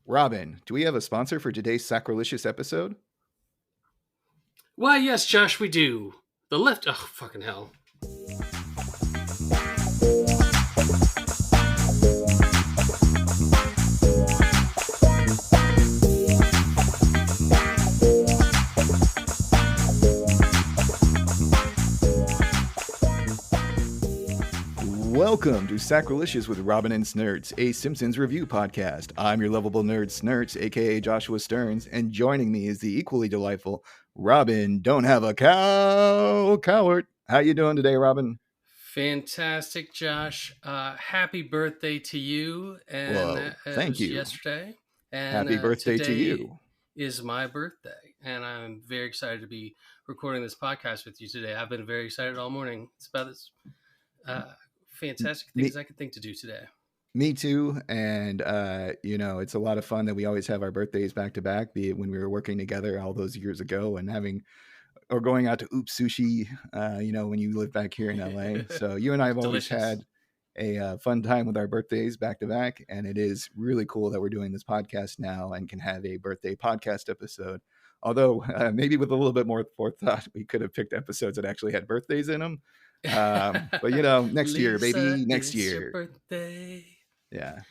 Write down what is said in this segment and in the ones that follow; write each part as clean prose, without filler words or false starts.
Robin, do we have a sponsor for today's Sacrilicious episode? Why, yes, Josh, we do. The lift. Oh, fucking hell. Welcome to Sacrilicious with Robin and Snerts, a Simpsons review podcast. I'm your lovable nerd Snerts, aka Joshua Stearns, and joining me is the equally delightful Robin. Don't have a coward. How you doing today, Robin? Fantastic, Josh. Happy birthday to you. And Whoa, it thank was you. yesterday. And Happy birthday to today you. is my birthday. And I'm very excited to be recording this podcast with you today. I've been very excited all morning. It's about as fantastic things I could think to do today. Me too. And, it's a lot of fun that we always have our birthdays back to back, be it when we were working together all those years ago and going out to Oops Sushi, when you live back here in LA. So you and I have always had a fun time with our birthdays back to back. And it is really cool that we're doing this podcast now and can have a birthday podcast episode. Although maybe with a little bit more forethought, we could have picked episodes that actually had birthdays in them. But next year, baby, next year. Your birthday. Yeah.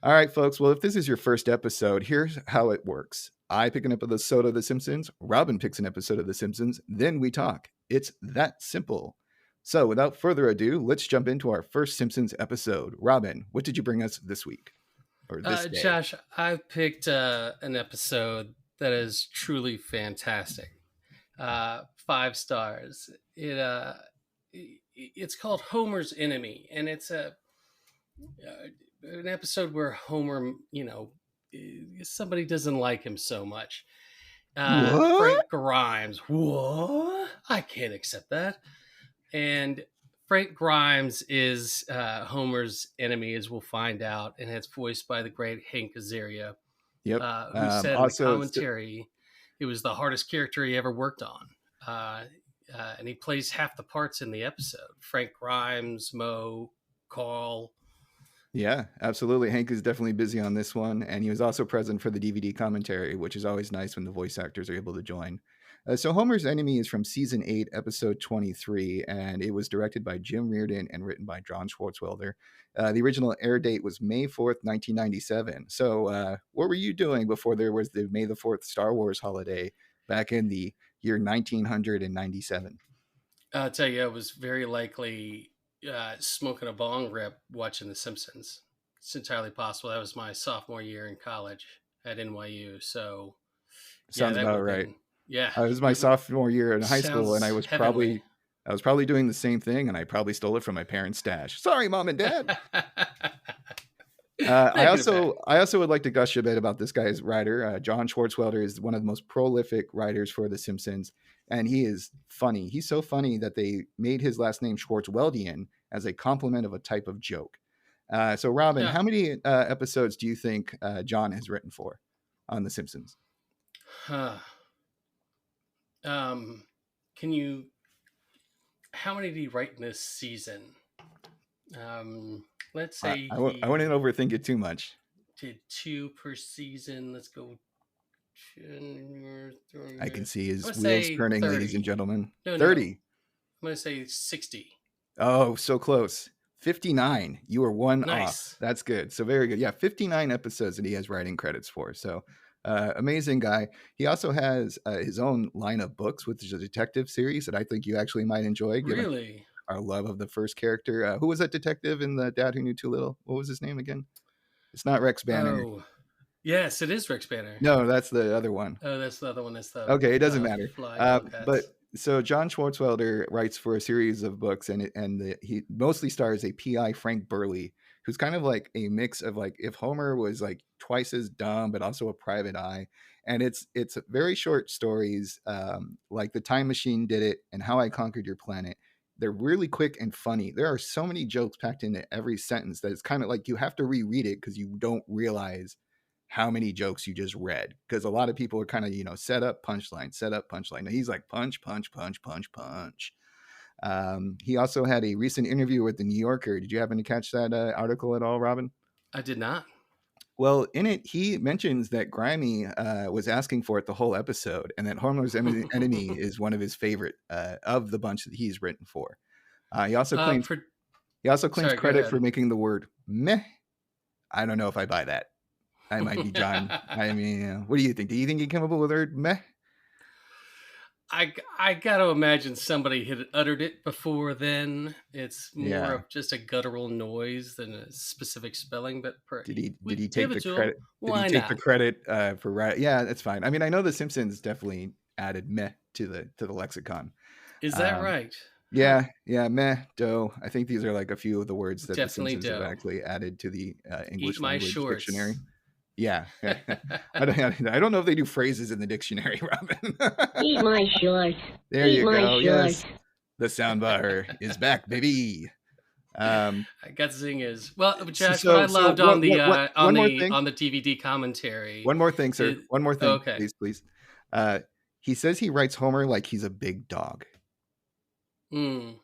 All right, folks. Well, if this is your first episode, here's how it works. I pick an episode of The Simpsons. Robin picks an episode of The Simpsons. Then we talk. It's that simple. So without further ado, let's jump into our first Simpsons episode. Robin, what did you bring us this week? Or this day? Josh, I've picked an episode that is truly fantastic. 5 stars. It's called Homer's Enemy, and it's an episode where Homer, somebody doesn't like him so much. Frank Grimes. What? I can't accept that. And Frank Grimes is Homer's enemy, as we'll find out, and it's voiced by the great Hank Azaria. Yep. Who said in the commentary it was the hardest character he ever worked on. And he plays half the parts in the episode. Frank Grimes, Moe, Carl. Yeah, absolutely. Hank is definitely busy on this one. And he was also present for the DVD commentary, which is always nice when the voice actors are able to join. So Homer's Enemy is from season 8, episode 23, and it was directed by Jim Reardon and written by John Swartzwelder. The original air date was May 4th, 1997. So what were you doing before there was the May the 4th Star Wars holiday back in the year 1997? I'll tell you, I was very likely smoking a bong rip watching The Simpsons. It's entirely possible. That was my sophomore year in college at NYU. So sounds about right. Yeah, it was my sophomore year in high school, and I was probably doing the same thing, and I probably stole it from my parents' stash. Sorry, Mom and Dad. I also would like to gush a bit about this guy's writer. John Swartzwelder is one of the most prolific writers for The Simpsons, and he is funny. He's so funny that they made his last name Schwartzweldian as a compliment of a type of joke. So, Robin, how many episodes do you think John has written for on The Simpsons? How many did he write in this season? Let's say I wouldn't overthink it too much. Did 2 per season. Let's go. I can see his wheels turning, 30. Ladies and gentlemen. No, 30. I'm going to say 60. Oh, so close. 59. You were one nice. Off. That's good. So very good. Yeah, 59 episodes that he has writing credits for. So amazing guy. He also has his own line of books, which is a detective series that I think you actually might enjoy. Really? Our love of the first character. Who was that detective in The Dad Who Knew Too Little? What was his name again? It's not Rex Banner. Oh, yes, it is Rex Banner. No, that's the other one. Oh, that's the other one. That's the okay. It doesn't matter. But so John Swartzwelder writes for a series of books, and he mostly stars a PI, Frank Burley, who's kind of like a mix of like if Homer was like twice as dumb, but also a private eye. And it's very short stories, like The Time Machine Did It and How I Conquered Your Planet. They're really quick and funny. There are so many jokes packed into every sentence that it's kind of like you have to reread it because you don't realize how many jokes you just read. Because a lot of people are kind of, set up, punchline, set up, punchline. Now he's like punch, punch, punch, punch, punch. He also had a recent interview with the New Yorker. Did you happen to catch that article at all, Robin? I did not. Well, in it, he mentions that Grimy was asking for it the whole episode, and that Homer's enemy is one of his favorite of the bunch that he's written for. He also claims Sorry, go credit for ahead. making the word meh. I don't know if I buy that. I might be John. I mean, what do you think? Do you think he came up with the word meh? I got to imagine somebody had uttered it before then. It's more Yeah. of just a guttural noise than a specific spelling. But Did he give take it the to him. credit? Did he Why take the not? credit for right? Yeah, that's fine. I mean, I know the Simpsons definitely added meh to the lexicon. Is that right? Huh. Yeah, meh, dough. I think these are like a few of the words that the Definitely Simpsons have dough. actually added to the Eat English my language shorts. dictionary. Yeah, I don't know if they do phrases in the dictionary, Robin. Eat my shorts. There Eat you my go. shorts. Yes, the soundbar is back, baby. I got the thing is well, Josh. What I So loved on the one more thing. on the DVD commentary. One more thing, sir. One more thing, Okay. please. He says he writes Homer like he's a big dog. Mm.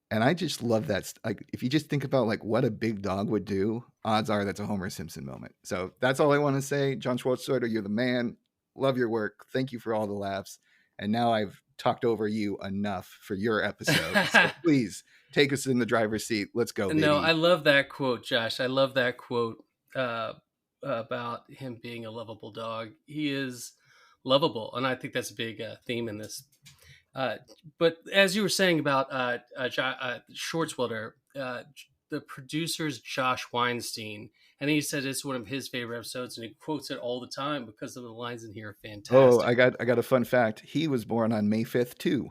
And I just love that. Like, if you just think about like what a big dog would do, odds are that's a Homer Simpson moment. So that's all I want to say. John Schwartzwelder, you're the man. Love your work. Thank you for all the laughs. And now I've talked over you enough for your episode. So please take us in the driver's seat. Let's go, baby. No, I love that quote, Josh. I love that quote about him being a lovable dog. He is lovable, and I think that's a big theme in this. But as you were saying about Schwartzwelder, the producer's Josh Weinstein, and he said it's one of his favorite episodes, and he quotes it all the time because of the lines in here are fantastic. Oh, I got a fun fact. He was born on May 5th too.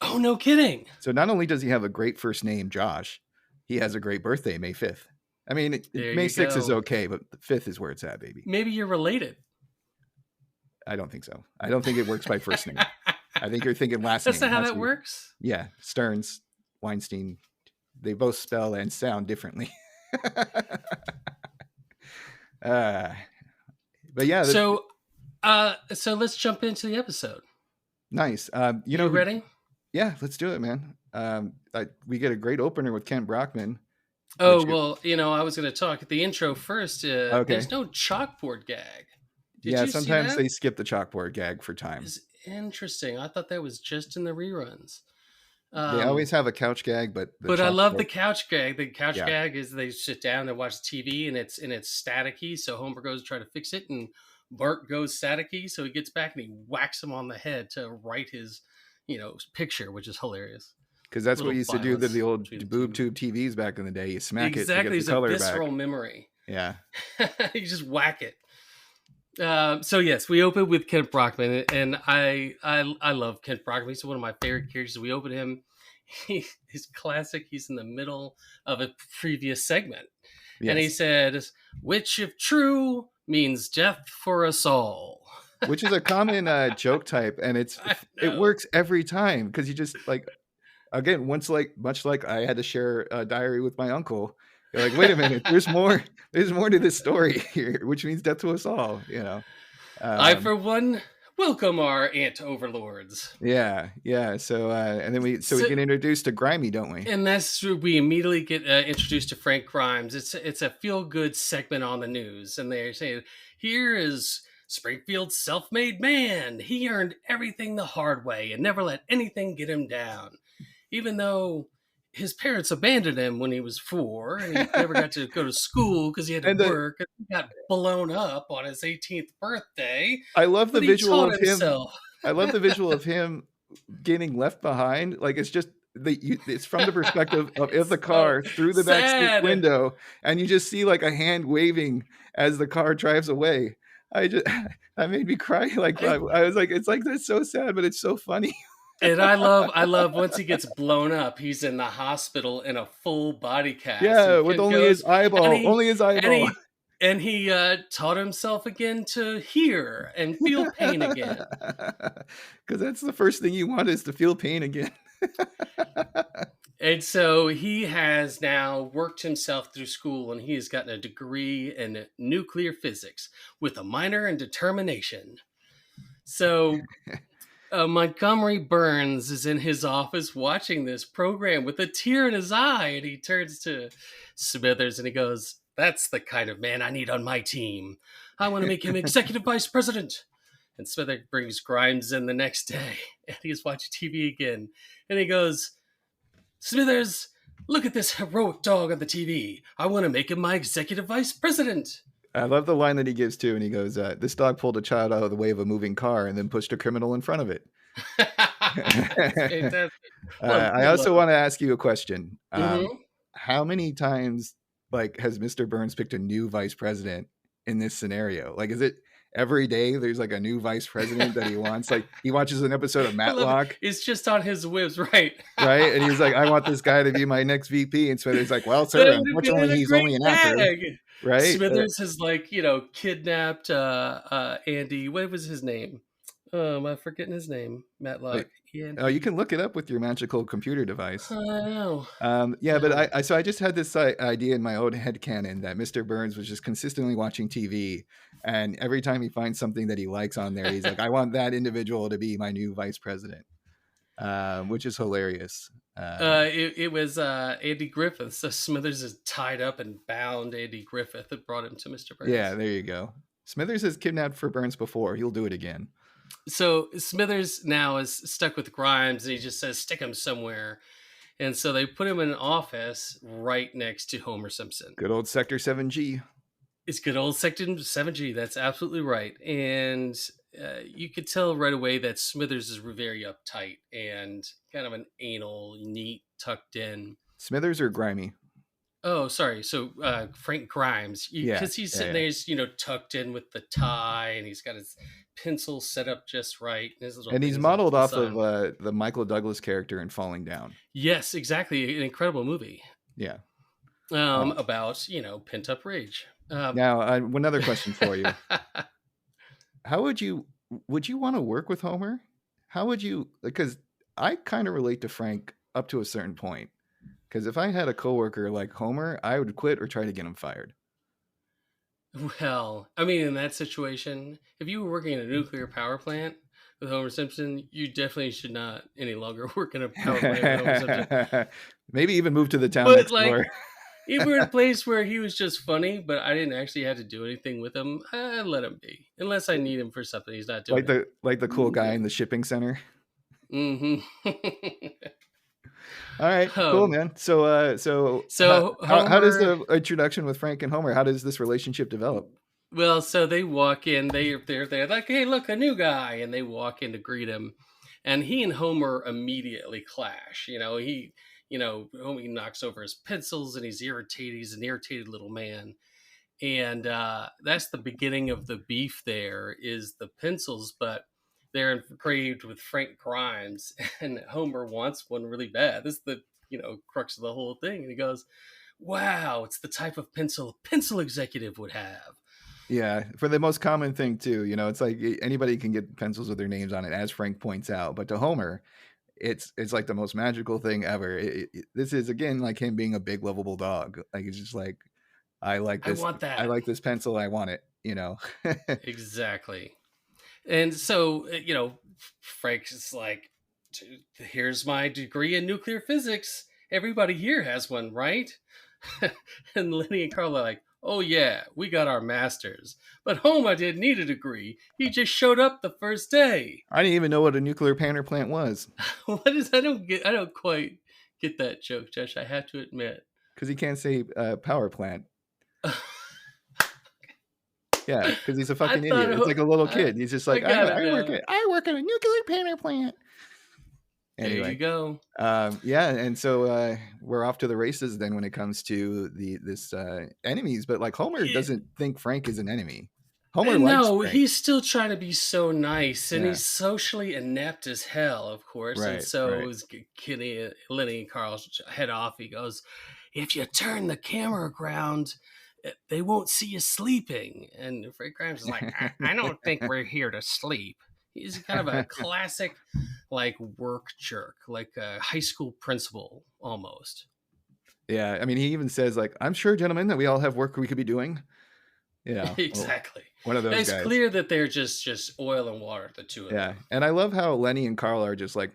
Oh, no kidding. So not only does he have a great first name, Josh, he has a great birthday, May 5th. I mean, May 6th is okay, but the 5th is where it's at, baby. Maybe you're related. I don't think so. I don't think it works by first name. I think you're thinking last That's name. That's not how that works? Yeah. Stearns, Weinstein, they both spell and sound differently. But yeah. So let's jump into the episode. Nice. You ready? Yeah, let's do it, man. We get a great opener with Kent Brockman. Oh, well, I was going to talk at the intro first. Okay. There's no chalkboard gag. Sometimes they skip the chalkboard gag for time. It's interesting. I thought that was just in the reruns. They always have a couch gag, but I love the couch gag. The couch gag is they sit down, they watch TV, and it's staticky. So Homer goes to try to fix it, and Bart goes staticky. So he gets back and he whacks him on the head to write his, picture, which is hilarious. Because that's what you used to do to the old boob tube TVs back in the day. You smack it to get the color back. Exactly, it's a visceral memory. Yeah. You just whack it. So yes, we open with Kent Brockman, and I love Kent Brockman. He's one of my favorite characters. We open him. He's classic. He's in the middle of a previous segment, and he said, "Which, if true, means death for us all." Which is a common joke type, and it works every time because you just like, again, much like I had to share a diary with my uncle. You're like, wait a minute, there's more to this story here, which means death to us all. I, for one, welcome our ant overlords. Yeah. So and then we get introduced to Grimy, don't we? And that's we immediately get introduced to Frank Grimes. It's a feel good segment on the news, and they're saying, here is Springfield's self-made man. He earned everything the hard way and never let anything get him down, even though his parents abandoned him when he was 4, and he never got to go to school because he had to work, and he got blown up on his 18th birthday. I love the visual of him. I love the visual of him getting left behind. Like, it's just it's from the perspective of the car through the back window, and you just see like a hand waving as the car drives away. That made me cry. Like, I was like, it's like, that's so sad, but it's so funny. And I love once he gets blown up, he's in the hospital in a full body cast. Yeah, with only his eyeball. And he taught himself again to hear and feel pain again. Because that's the first thing you want, is to feel pain again. And so he has now worked himself through school, and he has gotten a degree in nuclear physics with a minor in determination. So Montgomery Burns is in his office watching this program with a tear in his eye, and he turns to Smithers and he goes, That's the kind of man I need on my team. I want to make him executive vice president. And Smithers brings Grimes in the next day, and he's watching TV again. And he goes, Smithers, look at this heroic dog on the TV. I want to make him my executive vice president. I love the line that he gives too, and he goes, "This dog pulled a child out of the way of a moving car and then pushed a criminal in front of it." Fantastic. I also want to ask you a question. How many times, like, has Mr. Burns picked a new vice president in this scenario? Like, is it every day there's like a new vice president that he wants? Like, he watches an episode of Matlock. It's just on his whims, right? Right, and he's like, "I want this guy to be my next VP," and Smithers like, "Well, sir, unfortunately, he's only an actor." Right? Smithers has kidnapped Andy. What was his name? I'm forgetting his name. Matlock. Oh, you can look it up with your magical computer device. I know. But I just had this idea in my own headcanon that Mr. Burns was just consistently watching TV, and every time he finds something that he likes on there, he's like, "I want that individual to be my new vice president," which is hilarious. It was Andy Griffith. So Smithers is tied up and bound Andy Griffith and brought him to Mr. Burns. Yeah, there you go. Smithers has kidnapped for Burns before. He'll do it again. So Smithers now is stuck with Grimes, and he just says, stick him somewhere. And so they put him in an office right next to Homer Simpson. Good old Sector 7G. It's good old Sector 7G. That's absolutely right. And you could tell right away that Smithers is very uptight and kind of an anal, neat, tucked in. Smithers or Grimy? Oh, sorry. So Frank Grimes, because he's sitting there, he's, tucked in with the tie, and he's got his pencil set up just right. And he's modeled off of the Michael Douglas character in Falling Down. Yes, exactly. An incredible movie. Yeah. About, pent up rage. Now, one other question for you. How would you want to work with Homer? How would you, because I kind of relate to Frank up to a certain point. Because if I had a coworker like Homer, I would quit or try to get him fired. Well, I mean, in that situation, if you were working in a nuclear power plant with Homer Simpson, you definitely should not any longer work in a power plant with Homer Simpson. Maybe even move to the town next door. If we're in a place where he was just funny, but I didn't actually have to do anything with him, I'd let him be. Unless I need him for something he's not doing. Like the cool guy in the shipping center. Mm-hmm. All right, cool, man. So how does the introduction with Frank and Homer? How does this relationship develop? Well, so they walk in. They're like, "Hey, look, a new guy," and they walk in to greet him. And he and Homer immediately clash. He knocks over his pencils, and he's irritated. He's an irritated little man, and that's the beginning of the beef. There is the pencils, but they're engraved with Frank Grimes, and Homer wants one really bad. This is the crux of the whole thing. And he goes, "Wow, it's the type of pencil a pencil executive would have." Yeah, for the most common thing too. It's like anybody can get pencils with their names on it, as Frank points out. But to Homer, it's like the most magical thing ever. This is again like him being a big lovable dog. Like it's just like, I like this. I want that. I like this pencil. I want it. Exactly. And so, Frank is like, here's my degree in nuclear physics. Everybody here has one, right? And Lenny and Carl are like, oh, yeah, we got our masters. But Homer didn't need a degree. He just showed up the first day. I didn't even know what a nuclear power plant was. What is? I don't quite get that joke, Josh. I have to admit. Because he can't say power plant. Yeah, because he's a fucking idiot. It's like a little kid. He's just like, I work at a nuclear power plant. Anyway, there you go. And so we're off to the races then when it comes to this enemies. But like Homer doesn't think Frank is an enemy. Homer likes Frank. He's still trying to be so nice, and he's socially inept as hell, of course. Right, and so it was Lenny and Carl head off. He goes, if you turn the camera around, they won't see you sleeping. And Frank Grimes is like, I don't think we're here to sleep. He's kind of a classic, like, work jerk, like a high school principal almost. Yeah, I mean, he even says, like, I'm sure, gentlemen, that we all have work we could be doing. Yeah, exactly. One of those guys. It's clear that they're just oil and water, the two of them. Yeah, and I love how Lenny and Carl are just like,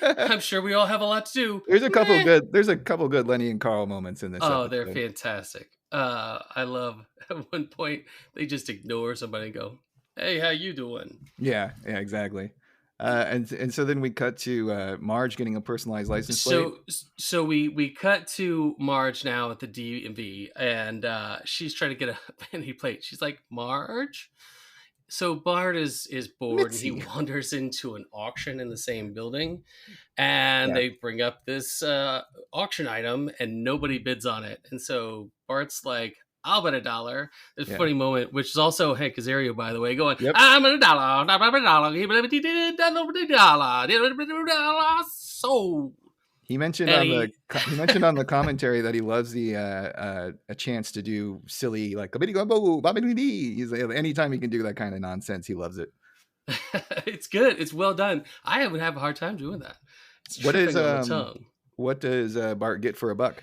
I'm sure we all have a lot to do. There's a couple Meh. good. There's a couple good Lenny and Carl moments in this Oh, they're episode. fantastic. I love at one point they just ignore somebody and go, "Hey, how you doing?" Yeah, exactly. And so then we cut to Marge getting a personalized license plate. So we cut to Marge now at the DMV, and she's trying to get a vanity plate. She's like, "Marge." So Bart is bored and he Mitzi. wanders into an auction in the same building, and Yeah, they bring up this auction item and nobody bids on it. And so Bart's like, I'll bet $1. There's a yeah. funny moment, which is also Hank Azaria, by the way, going, Yep. I'm at $1, $1, so. He mentioned And on he, the commentary that he loves the a chance to do silly like he's like, anytime he can do that kind of nonsense, he loves it. it's good. It's well done. I would have a hard time doing that. It's What is tripping on the tongue. what does Bart get for $1?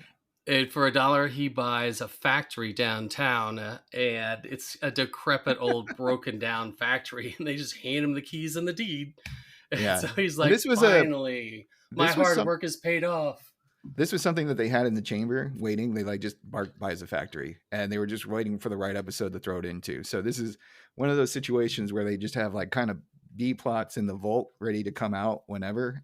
And for $1, he buys a factory downtown, and it's a decrepit old broken down factory, and they just hand him the keys and the deed. Yeah. So he's And like, this was finally, my hard work is paid off. This was something that they had in the chamber waiting. They like just Bart buys a factory, and they were just waiting for the right episode to throw it into. So this is one of those situations where they just have like kind of B plots in the vault ready to come out whenever.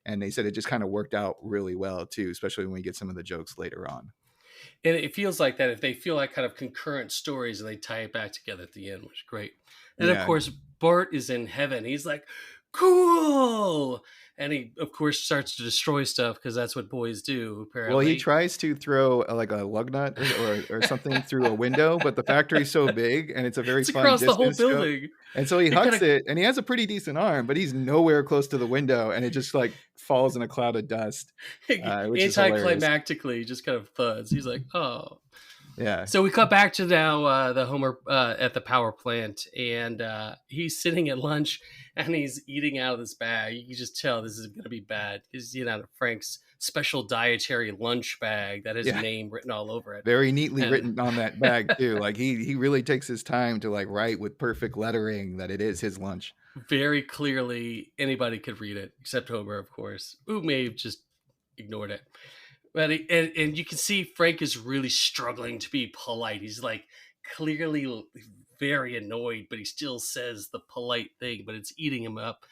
And they said it just kind of worked out really well too, especially when we get some of the jokes later on. And it feels like that if they feel like kind of concurrent stories and they tie it back together at the end, which is great. And of course, Bart is in heaven. He's like, cool. And he, of course, starts to destroy stuff because that's what boys do, apparently. Well, he tries to throw like a lug nut or something through a window, but the factory's so big and it's a very fun across the whole distance stroke. building. And so he hucks it, and he has a pretty decent arm, but he's nowhere close to the window, and it just like falls in a cloud of dust. Anticlimactically, just kind of thuds. He's like, oh. Yeah. So we cut back to now the Homer at the power plant, and he's sitting at lunch, and he's eating out of this bag. You can just tell this is going to be bad. He's eating out of Frank's special dietary lunch bag that has name written all over it. Very neatly written on that bag too. Like he really takes his time to like write with perfect lettering that it is his lunch. Very clearly, anybody could read it except Homer, of course, who may have just ignored it. But and you can see Frank is really struggling to be polite. He's like clearly very annoyed, but he still says the polite thing, but it's eating him up.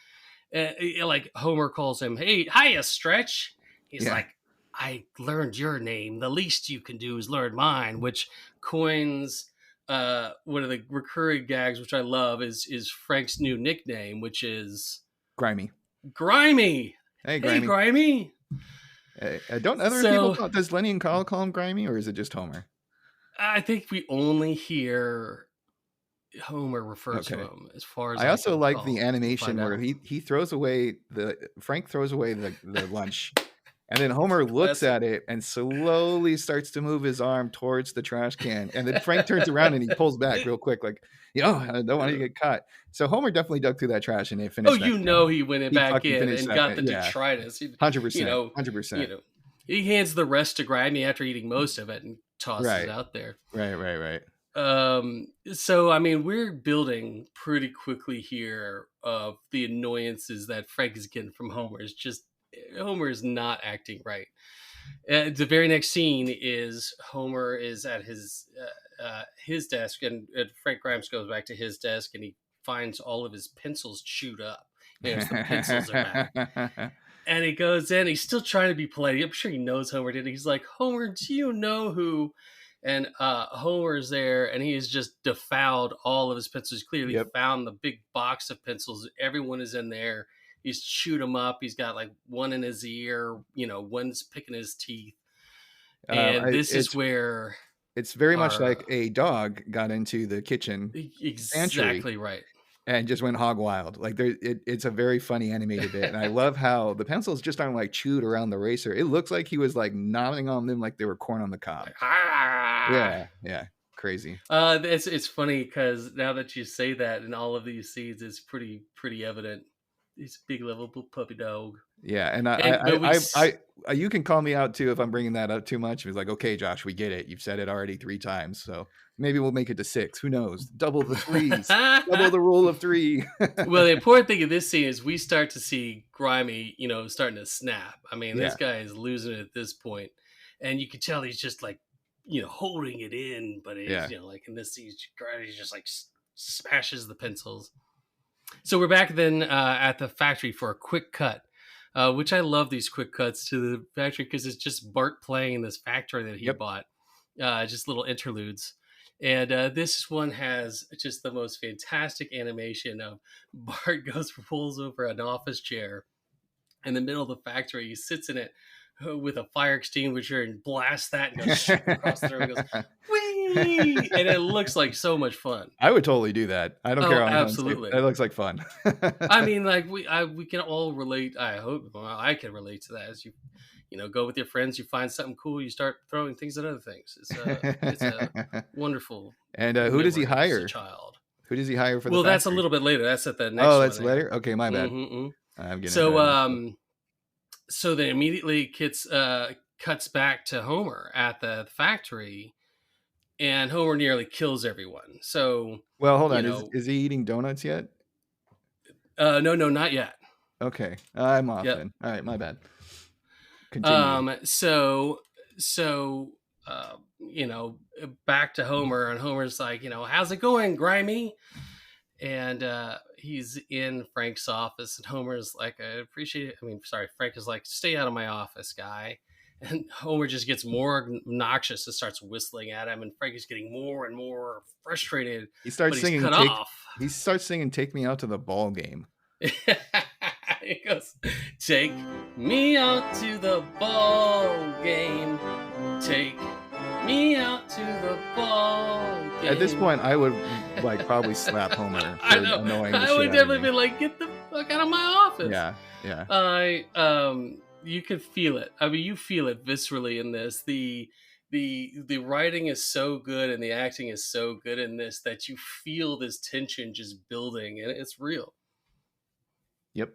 Like Homer calls him, "Hey, hiya, Stretch." He's like, "I learned your name. The least you can do is learn mine," which coins one of the recurring gags, which I love, is Frank's new nickname, which is Grimy. Grimy. Hey, Grimy. Hey, Grimy. Don't other people does Lenny and Carl call him Grimy, or is it just Homer? I think we only hear Homer refer to him, as far as I also like the animation where he throws away Frank throws away the lunch, and then Homer looks at it and slowly starts to move his arm towards the trash can, and then Frank turns around and he pulls back real quick, like, I don't want to get caught. So Homer definitely dug through that trash and they finished. He went it back in and got the detritus. 100%. 100%. He hands the rest to Grimy after eating most of it and tosses it out there. Right. So I mean, we're building pretty quickly here of the annoyances that Frank is getting from Homer. It's just Homer is not acting right. The very next scene is Homer is at his desk, and Frank Grimes goes back to his desk, and he finds all of his pencils chewed up. The pencils are back. And he goes in, he's still trying to be polite. I'm sure he knows Homer did. He's like, Homer, do you know who? And Homer's there, and he has just defiled all of his pencils. Clearly found the big box of pencils. Everyone is in there. He's chewed them up. He's got like one in his ear, one's picking his teeth. And this is where... It's very much like a dog got into the kitchen. Exactly right. And just went hog wild. Like it's a very funny animated bit. And I love how the pencils just aren't like chewed around the eraser. It looks like he was like gnawing on them like they were corn on the cob. Yeah. Crazy. It's funny because now that you say that in all of these scenes, it's pretty evident. He's a big lovable puppy dog. Yeah, and But you can call me out too if I'm bringing that up too much. It's like, okay, Josh, we get it. You've said it already 3 times, so maybe we'll make it to 6. Who knows? Double the threes, double the rule of 3. Well, the important thing in this scene is we start to see Grimy, starting to snap. I mean, Yeah. this guy is losing it at this point, and you can tell he's just like, holding it in. But he's, like in this scene, Grimy's just like smashes the pencils. So we're back then at the factory for a quick cut, which I love these quick cuts to the factory because it's just Bart playing in this factory that he bought, just little interludes. And this one has just the most fantastic animation of Bart pulls over an office chair in the middle of the factory. He sits in it with a fire extinguisher and blasts that and goes across the room and goes, whee! And it looks like so much fun. I would totally do that. I don't care. Absolutely. It looks like fun. I mean, like we can all relate. I hope I can relate to that. As you go with your friends, you find something cool, you start throwing things at other things. It's a wonderful. And who does he hire? Child. Who does he hire for the Well, factory? that's a little bit later. That's at the next. Oh, that's later. Okay, my bad. I'm getting so then immediately cuts back to Homer at the factory, and Homer nearly kills everyone. So well, hold on. Is he eating donuts yet? No, not yet. Okay, I'm off then. All right, my bad. Continue. Back to Homer, and Homer's like, how's it going, Grimy? And he's in Frank's office, and Homer's like, I appreciate it. Frank is like, stay out of my office, guy. And Homer just gets more obnoxious and starts whistling at him, and Frank is getting more and more frustrated. He starts singing. He starts singing "Take Me Out to the Ball Game." He goes, take me out to the ball game. Take me out to the ball game. At this point, I would probably slap Homer for annoying the shit. I would definitely be like, get the fuck out of my office. Yeah. You can feel it. I mean, you feel it viscerally in this. The writing is so good and the acting is so good in this that you feel this tension just building, and it's real. Yep.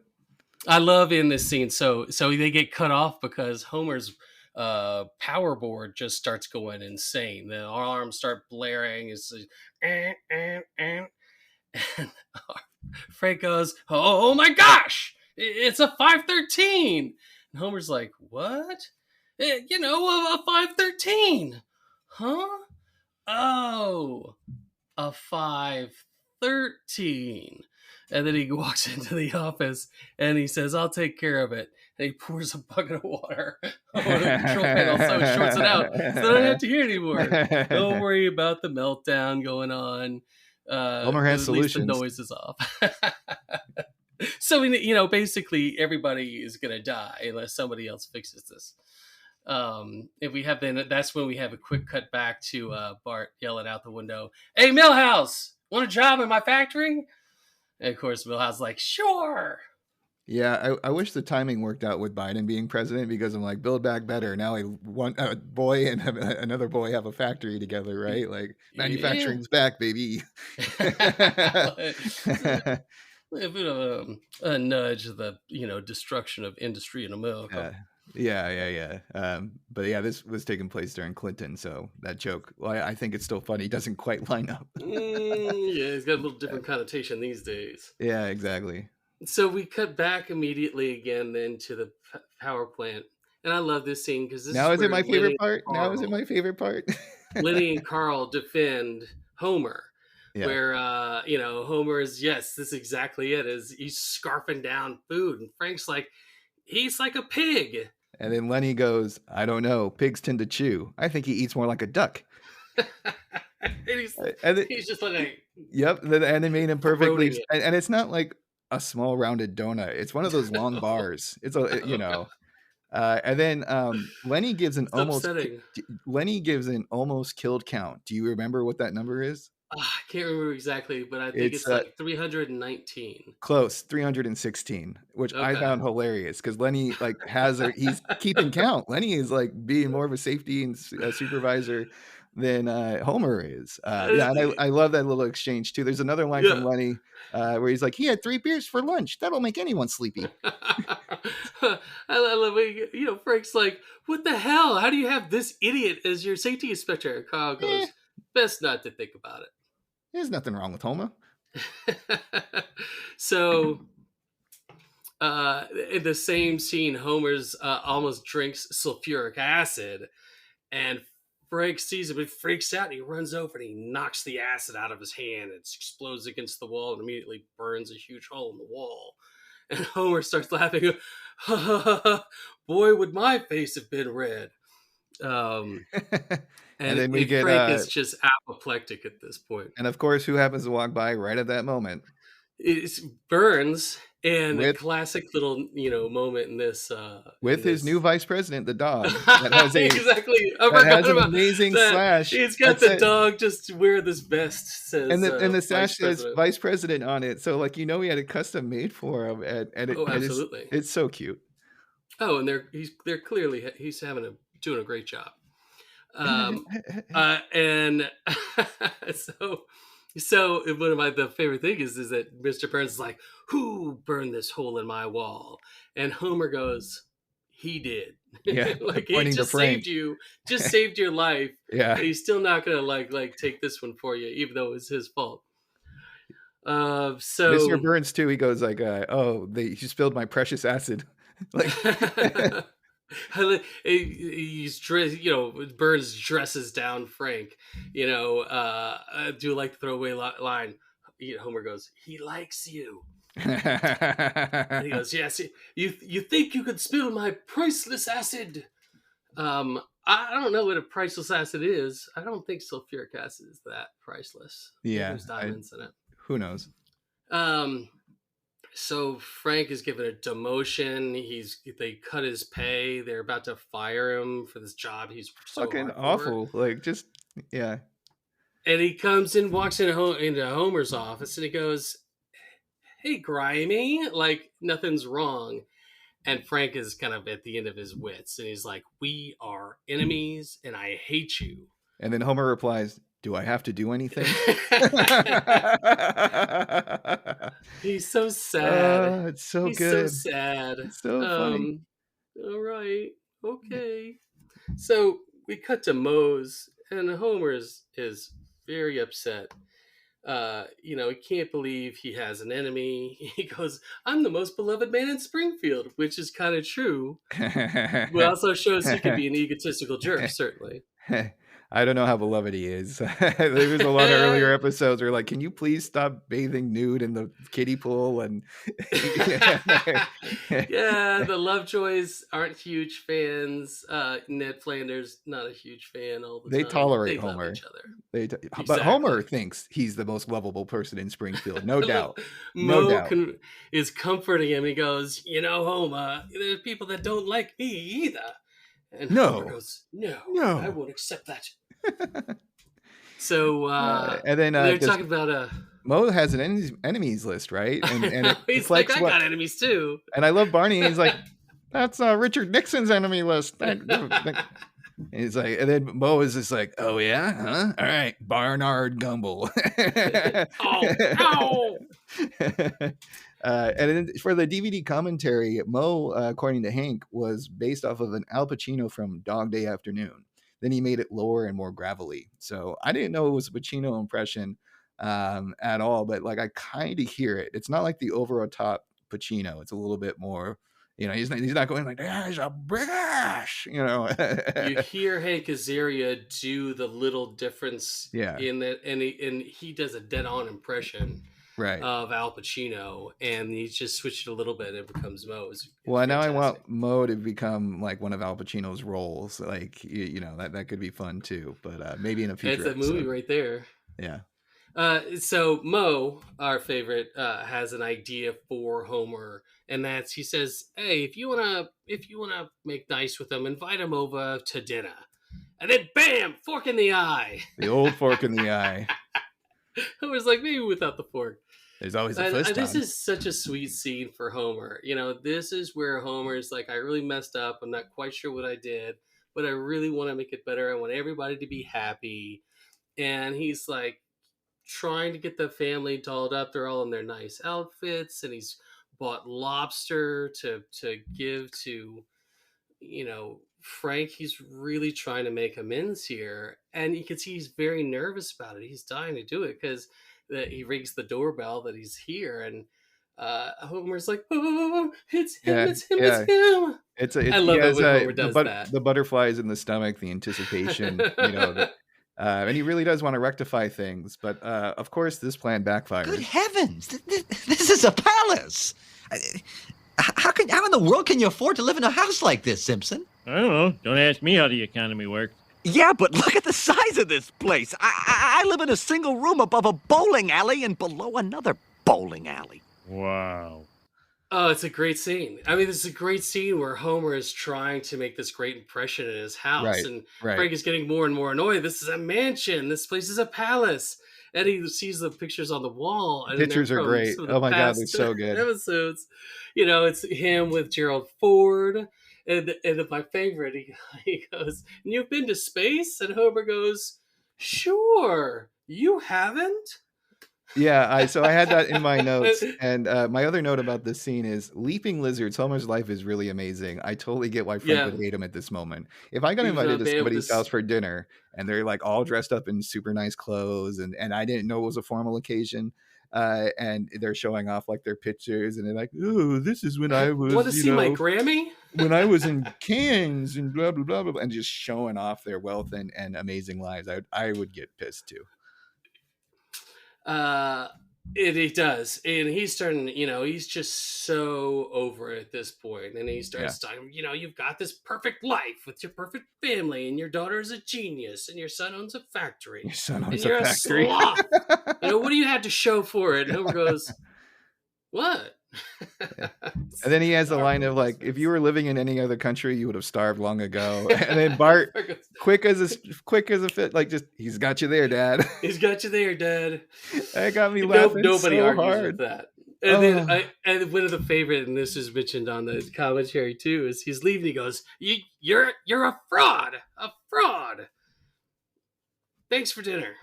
I love in this scene. So they get cut off because Homer's power board just starts going insane. The alarms start blaring. It's like, and Frank goes, "Oh my gosh, it's a 513." And Homer's like, "What? A 513? Huh? Oh, a 513." And then he walks into the office and he says, "I'll take care of it." And he pours a bucket of water over the control panel so it shorts it out. So I don't have to hear anymore. Don't worry about the meltdown going on. Homer has solutions. The noise is off. So, basically everybody is going to die unless somebody else fixes this. That's when we have a quick cut back to Bart yelling out the window, "Hey, Milhouse, want a job in my factory?" And of course, Milhouse is like, "Sure." Yeah, I wish the timing worked out with Biden being president, because I'm like, build back better. Now a boy and another boy have a factory together, right? Like, manufacturing's back, baby. A bit of a nudge, the destruction of industry in America. Yeah. But yeah, this was taking place during Clinton, so that joke, well, I think it's still funny. It doesn't quite line up. Yeah, it's got a little different connotation these days. Yeah, exactly. So we cut back immediately again then to the power plant, and I love this scene because Now is it my favorite part? Lenny and Carl defend Homer. Yeah. Where Homer is, yes, this is exactly it, is he's scarfing down food, and Frank's like, he's like a pig. And then Lenny goes, "I don't know, pigs tend to chew. I think he eats more like a duck." and he's just like, yep, and they made him perfectly, and it's not like a small rounded donut, it's one of those long bars. It's and then Lenny gives an almost killed count. Do you remember what that number is? I can't remember exactly, but I think it's like 319. Close, 316, which I found hilarious because Lenny he's keeping count. Lenny is like being more of a safety and supervisor than Homer is. Yeah, and I love that little exchange too. There's another line from Yeah. Lenny where he's like, "He had 3 beers for lunch. That'll make anyone sleepy." I love it. Frank's like, "What the hell? How do you have this idiot as your safety inspector?" Carl Eh, goes, "Best not to think about there's nothing wrong with Homer. it." So, in the same scene, Homer's almost drinks sulfuric acid, and Frank sees him and freaks out. And he runs over and he knocks the acid out of his hand. It explodes against the wall and immediately burns a huge hole in the wall. And Homer starts laughing. Ha, ha, ha, ha. Boy, would my face have been red. Um, And and then we get Frank is just apoplectic at this point. and of course, who happens to walk by right at that moment? It's Burns, and a With classic little moment in this. his new vice president, the dog, that has Exactly. I that forgot has an about amazing that. slash. He's got That's the it. dog just wear this vest, says And the vice sash says president. vice president on it. So like he had it custom made for him, and Oh, absolutely. it's so cute. Oh, and they're clearly he's doing a great job. And so one of the favorite thing is that Mr. Burns is like, "Who burned this hole in my wall?" And Homer goes, "He did." Yeah, Like, he pointing to just Frank. saved your life. Yeah. And he's still not gonna like take this one for you, even though it's his fault. Mr. So Burns too. He goes like, "Oh, you spilled my precious acid." Like, he's dressed, Burns dresses down Frank. I do like the throwaway line. Homer goes, "He likes you." And he goes, "Yes, you think you could spill my priceless acid?" I don't know what a priceless acid is. I don't think sulfuric acid is that priceless. yeah, There's diamonds in it. who knows? So Frank is given a demotion. They cut his pay. They're about to fire him for this job he's so Fucking hard for. awful. Like, just yeah. And he comes in, walks into Homer's office, and he goes, "Hey, Grimy," like nothing's wrong. And Frank is kind of at the end of his wits, and he's like, "We are enemies, and I hate you." And then Homer replies, "Do I have to do anything?" He's so sad. It's so He's good. so sad. It's so funny. All right. Okay. So we cut to Moe's, and Homer is very upset. He can't believe he has an enemy. He goes, "I'm the most beloved man in Springfield," which is kind of true. But also shows he can be an egotistical jerk, certainly. I don't know how beloved he is. There was a lot of earlier episodes where like, can you please stop bathing nude in the kiddie pool? And yeah, the Lovejoys aren't huge fans. Ned Flanders not a huge fan all the they time. tolerate They Homer. love each other. But Homer thinks he's the most lovable person in Springfield, no doubt. Mo is comforting him. He goes, "Homer, there's people that don't like me either." And Homer goes, "No, I won't accept that." So and then they're talking about Mo has an enemies list, right? And he's like, "I got enemies too." And I love Barney. He's like, "That's Richard Nixon's enemy list." And he's like, and then Mo is just like, "Oh yeah, huh? All right, Barnard Gumble." Ow! And then for the DVD commentary, Mo, according to Hank, was based off of an Al Pacino from Dog Day Afternoon. Then he made it lower and more gravelly. So I didn't know it was a Pacino impression at all, but like I kind of hear it. It's not like the over top Pacino. It's a little bit more, he's not going like, "There's a big ass," You hear Hank Azaria do the little difference in that, and he does a dead on impression. Right. Of Al Pacino, and he's just switched a little bit and it becomes Mo. It's well, fantastic. Now I want Mo to become like one of Al Pacino's roles. Like, that could be fun too, but maybe in a future episode. That's a movie right there. Yeah. So Mo, our favorite, has an idea for Homer, and that's, he says, "Hey, if you wanna make nice with him, invite him over to dinner." And then bam, fork in the eye. The old fork in the eye. I was like, maybe without the fork. There's always a fist. This is such a sweet scene for Homer. This is where Homer's like, "I really messed up. I'm not quite sure what I did, but I really want to make it better. I want everybody to be happy. And he's like trying to get the family dolled up. They're all in their nice outfits, and he's bought lobster to give to, Frank. He's really trying to make amends here, and you can see he's very nervous about it. He's dying to do it because he rings the doorbell that he's here, and Homer's like, "Oh, it's him! Yeah, It's him! It's yeah. him!" I He love it has when Homer does that. the butterflies in the stomach, the anticipation, and he really does want to rectify things, but of course this plan backfires. Good heavens! This is a palace. How in the world can you afford to live in a house like this, Simpson? I don't know. Don't ask me how the economy works. Yeah, but look at the size of this place. I live in a single room above a bowling alley and below another bowling alley. Wow. Oh, it's a great scene. I mean, this is a great scene where Homer is trying to make this great impression in his house, Right, and right. Frank is getting more and more annoyed. This is a mansion. This place is a palace. And he sees the pictures on the wall. And Pictures are great. Oh my God, they're so good. Episodes. It's him with Gerald Ford. And my favorite, he goes, "You've been to space?" And Homer goes, "Sure. You haven't?" Yeah, so I had that in my notes, and my other note about this scene is leaping lizards. Homer's life is really amazing. I totally get why Frank would hate him at this moment. If I got He was invited not to able somebody's to house for dinner and they're like all dressed up in super nice clothes, and I didn't know it was a formal occasion, and they're showing off like their pictures, and they're like, "Oh, this is when I was, Want to see my Grammy? when I was in Cannes and blah blah blah blah," and just showing off their wealth and amazing lives. I would get pissed too. He does, and he's starting. He's just so over it at this point, and he starts talking. You've got this perfect life with your perfect family, and your daughter is a genius, and your son owns a factory. Your son owns and you're a factory. sloth. What do you have to show for it? And Homer goes, "What?" And then he has a line of like, "If you were living in any other country, you would have starved long ago." And then Bart, quick as a fit, like, just, "He's got you there, Dad." He's got you there, Dad. That got me laughing. Nobody argues hard with that. And then and one of the favorite, and this is mentioned on the commentary too, is he's leaving. He goes, "You're a fraud, a fraud. Thanks for dinner."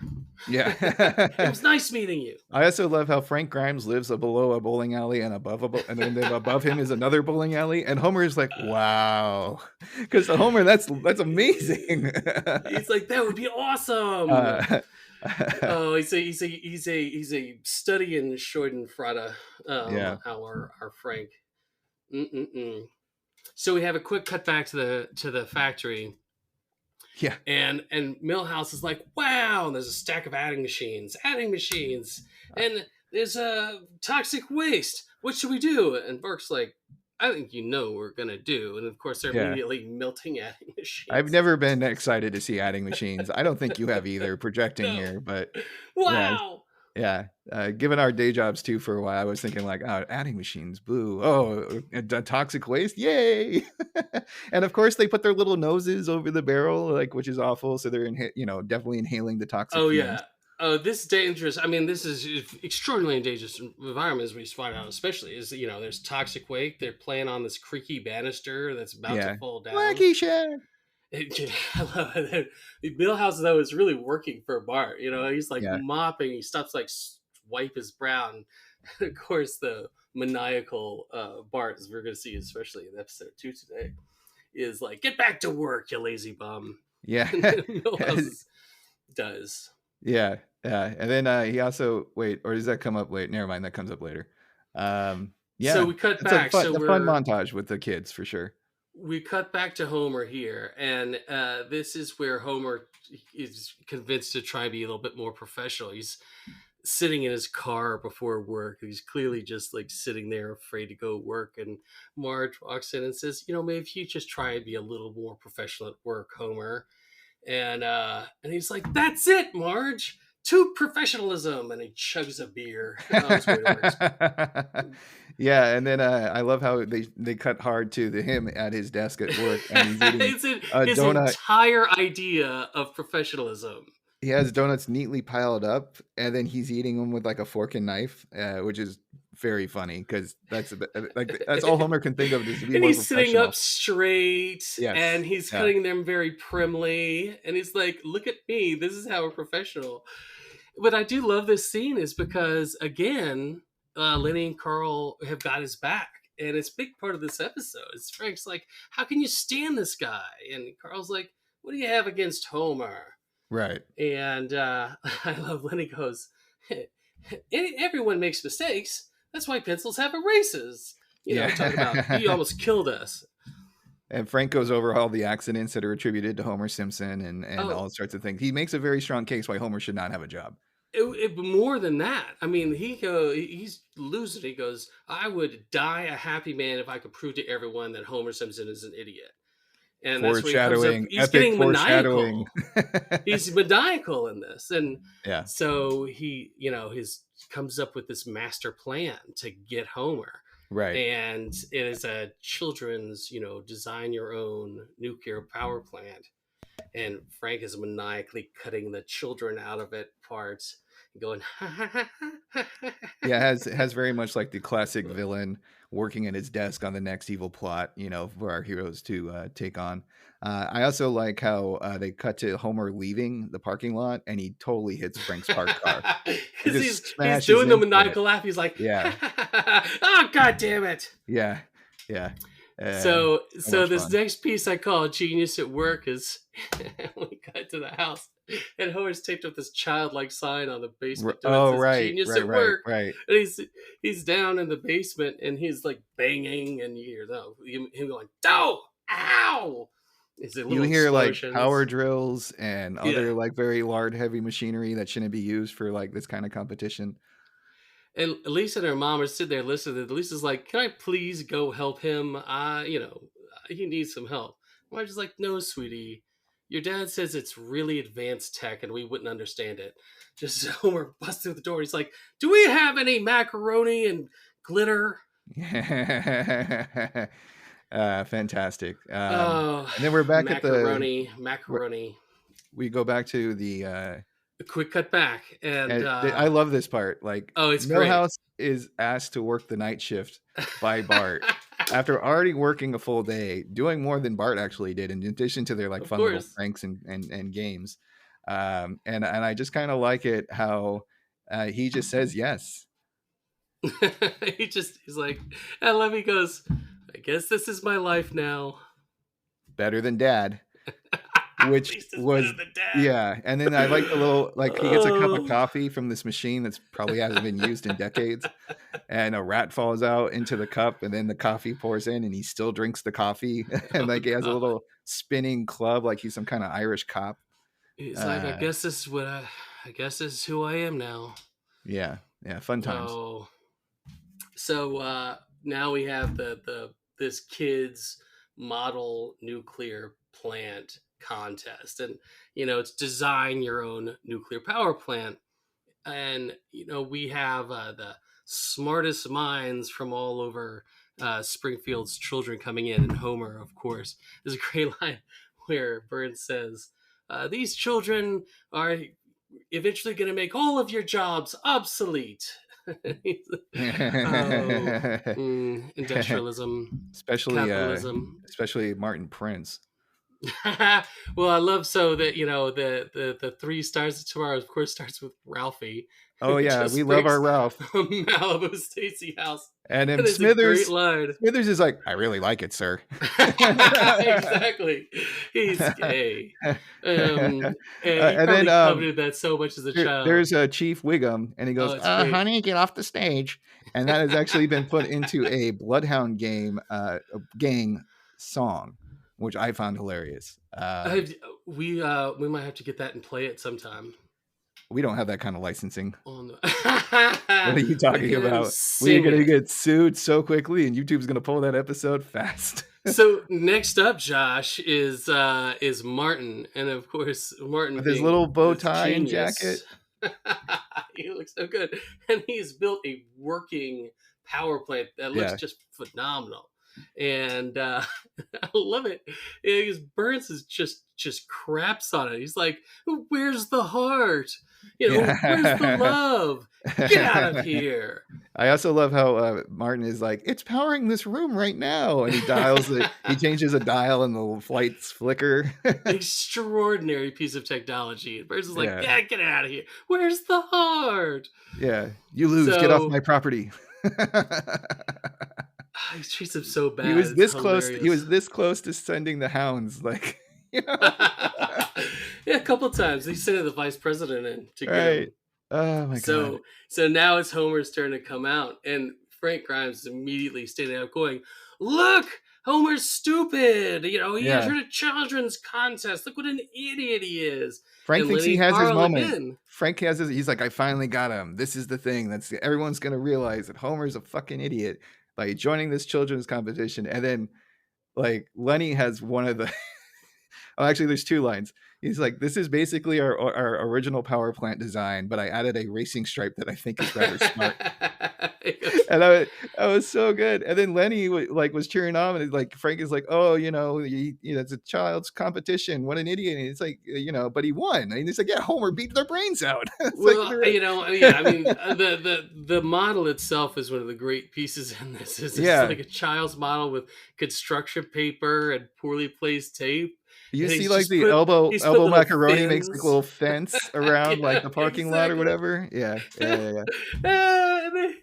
Yeah. It was nice meeting you. I also love how Frank Grimes lives below a bowling alley and and then above him is another bowling alley, and Homer is like, "Wow," because Homer, that's amazing. He's like, "That would be awesome." He's a study in Schadenfreude. Our Frank. So we have a quick cut back to the factory. Yeah. And Milhouse is like, "Wow, and there's a stack of adding machines, and there's a toxic waste. What should we do?" And Burke's like, "I think what we're gonna do." And of course they're immediately melting adding machines. I've never been excited to see adding machines. I don't think you have either, projecting here, but wow. Yeah. Given our day jobs too for a while, I was thinking like, "Oh, adding machines, boo. Oh, toxic waste, yay." And of course they put their little noses over the barrel, like, which is awful. So they're definitely inhaling the toxic fumes. Yeah. Oh, this is dangerous. I mean, this is extraordinarily dangerous environment, as we find out, especially is, there's toxic waste. They're playing on this creaky banister that's about to fall down. Wacky shack. I love it. Milhouse, though, is really working for Bart. He's like mopping. He stops like wipe his brow. And of course, the maniacal Bart, as we're going to see, especially in episode 2 today, is like, "Get back to work, you lazy bum." Yeah. Milhouse does. Yeah. And then he also, wait, or does that come up late? Never mind, that comes up later. So we cut back. A fun montage with the kids for sure. We cut back to Homer here, and this is where Homer is convinced to try and be a little bit more professional. He's sitting in his car before work. He's clearly just like sitting there afraid to go work, and Marge walks in and says, "Maybe if you just try and be a little more professional at work, Homer." And he's like, "That's it, Marge. To professionalism," and he chugs a beer. Yeah, and then I love how they cut hard to him at his desk at work, and he's eating his donut. Entire idea of professionalism. He has donuts neatly piled up, and then he's eating them with like a fork and knife, which is very funny because that's all Homer can think of is to be and more he's sitting professional. up straight, Yes. and he's cutting them very primly, and he's like, "Look at me! This is how we're professional." But I do love this scene is because again, Lenny and Carl have got his back, and it's a big part of this episode. It's Frank's like, "How can you stand this guy?" And Carl's like, "What do you have against Homer?" Right. And I love Lenny goes, "Everyone makes mistakes. That's why pencils have erasers." Talking about he almost killed us. And Frank goes over all the accidents that are attributed to Homer Simpson and all sorts of things. He makes a very strong case why Homer should not have a job. More than that. I mean, he's losing. He goes, "I would die a happy man if I could prove to everyone that Homer Simpson is an idiot." And that's where he comes up. He's getting maniacal. He's maniacal in this, and so he, comes up with this master plan to get Homer. Right. And it is a children's, design your own nuclear power plant. And Frank is maniacally cutting the children out of it parts and going, yeah, it has very much like the classic villain working at his desk on the next evil plot, for our heroes to take on. I also like how they cut to Homer leaving the parking lot and he totally hits Frank's parked car. Because he's doing the maniacal laugh. He's like, oh, God damn it. Yeah. So this next piece I call Genius at Work is we got to the house and Homer's taped up this childlike sign on the basement door. Genius at Work. Right. And he's down in the basement and he's like banging and you hear him going, "Doh! Ow!" You hear like power drills and other like very large heavy machinery that shouldn't be used for like this kind of competition. And Lisa and her mom are sitting there listening. Lisa's like, "Can I please go help him? He needs some help." Marge's like, "No, sweetie. Your dad says it's really advanced tech and we wouldn't understand it." Just Homer busts through the door. He's like, "Do we have any macaroni and glitter?" Fantastic. And then we're back at the macaroni. We go back to the quick cut back, and I love this part. Like, it's great. Milhouse is asked to work the night shift by Bart after already working a full day, doing more than Bart actually did, in addition to their like fun little pranks and games. And I just kind of like it how he just says yes. He's like, and Lemmy goes, "I guess this is my life now." Better than Dad. Which was and then I like the little like he gets a cup of coffee from this machine that's probably hasn't been used in decades, and a rat falls out into the cup, and then the coffee pours in, and he still drinks the coffee, and like he has a little spinning club like he's some kind of Irish cop. He's like, I guess this is who I am now. Yeah, fun times. So now we have this kids model nuclear plant contest, and it's design your own nuclear power plant, and we have the smartest minds from all over Springfield's children coming in, and Homer, of course. There's a great line where Burns says, "These children are eventually going to make all of your jobs obsolete." Industrialism, capitalism, especially Martin Prince. Well, I love so that the 3 stars of tomorrow, of course, starts with Ralphie. Oh yeah, we love our Ralph. Malibu Stacy house, and then Smithers is like, "I really like it, sir." Exactly, he's gay, and then coveted that so much as a child. There's a Chief Wiggum, and he goes, "Honey, get off the stage," and that has actually been put into a Bloodhound gang song, which I found hilarious. We might have to get that and play it sometime. We don't have that kind of licensing. What are you talking about? We're going to get sued so quickly, and YouTube's going to pull that episode fast. So next up, Josh, is Martin, and of course Martin with his little bow tie and jacket. He looks so good, and he's built a working power plant that looks just phenomenal. And I love it. Burns is just craps on it. He's like, "Where's the heart?" Where's the love? Get out of here. I also love how Martin is like, it's powering this room right now. And he dials it. He changes a dial and the lights flicker. Extraordinary piece of technology. And Burns is like, yeah, get out of here. Where's the heart? Yeah. You lose. Get off my property. He treats him so bad. He was this close. He was this close to sending the hounds. Like, yeah, a couple of times. He sent the vice president in to get him. Oh my god. So now it's Homer's turn to come out, and Frank Grimes is immediately standing up going, look, Homer's stupid. He entered a children's contest. Look what an idiot he is. Frank thinks he has his moment. Again. Frank has he's like, I finally got him. This is the thing. Everyone's going to realize that Homer's a fucking idiot by joining this children's competition. And then like Lenny has one of the, actually there's two lines. He's like, this is basically our original power plant design, but I added a racing stripe that I think is rather smart. And that was so good. And then Lenny was cheering on, and like Frank is like, oh, it's a child's competition. What an idiot. And it's like, but he won. And he's like, yeah, Homer beat their brains out. Well, the model itself is one of the great pieces in this. It's like a child's model with construction paper and poorly placed tape. You see like the elbow macaroni makes like a little fence around like the parking lot or whatever. Yeah. I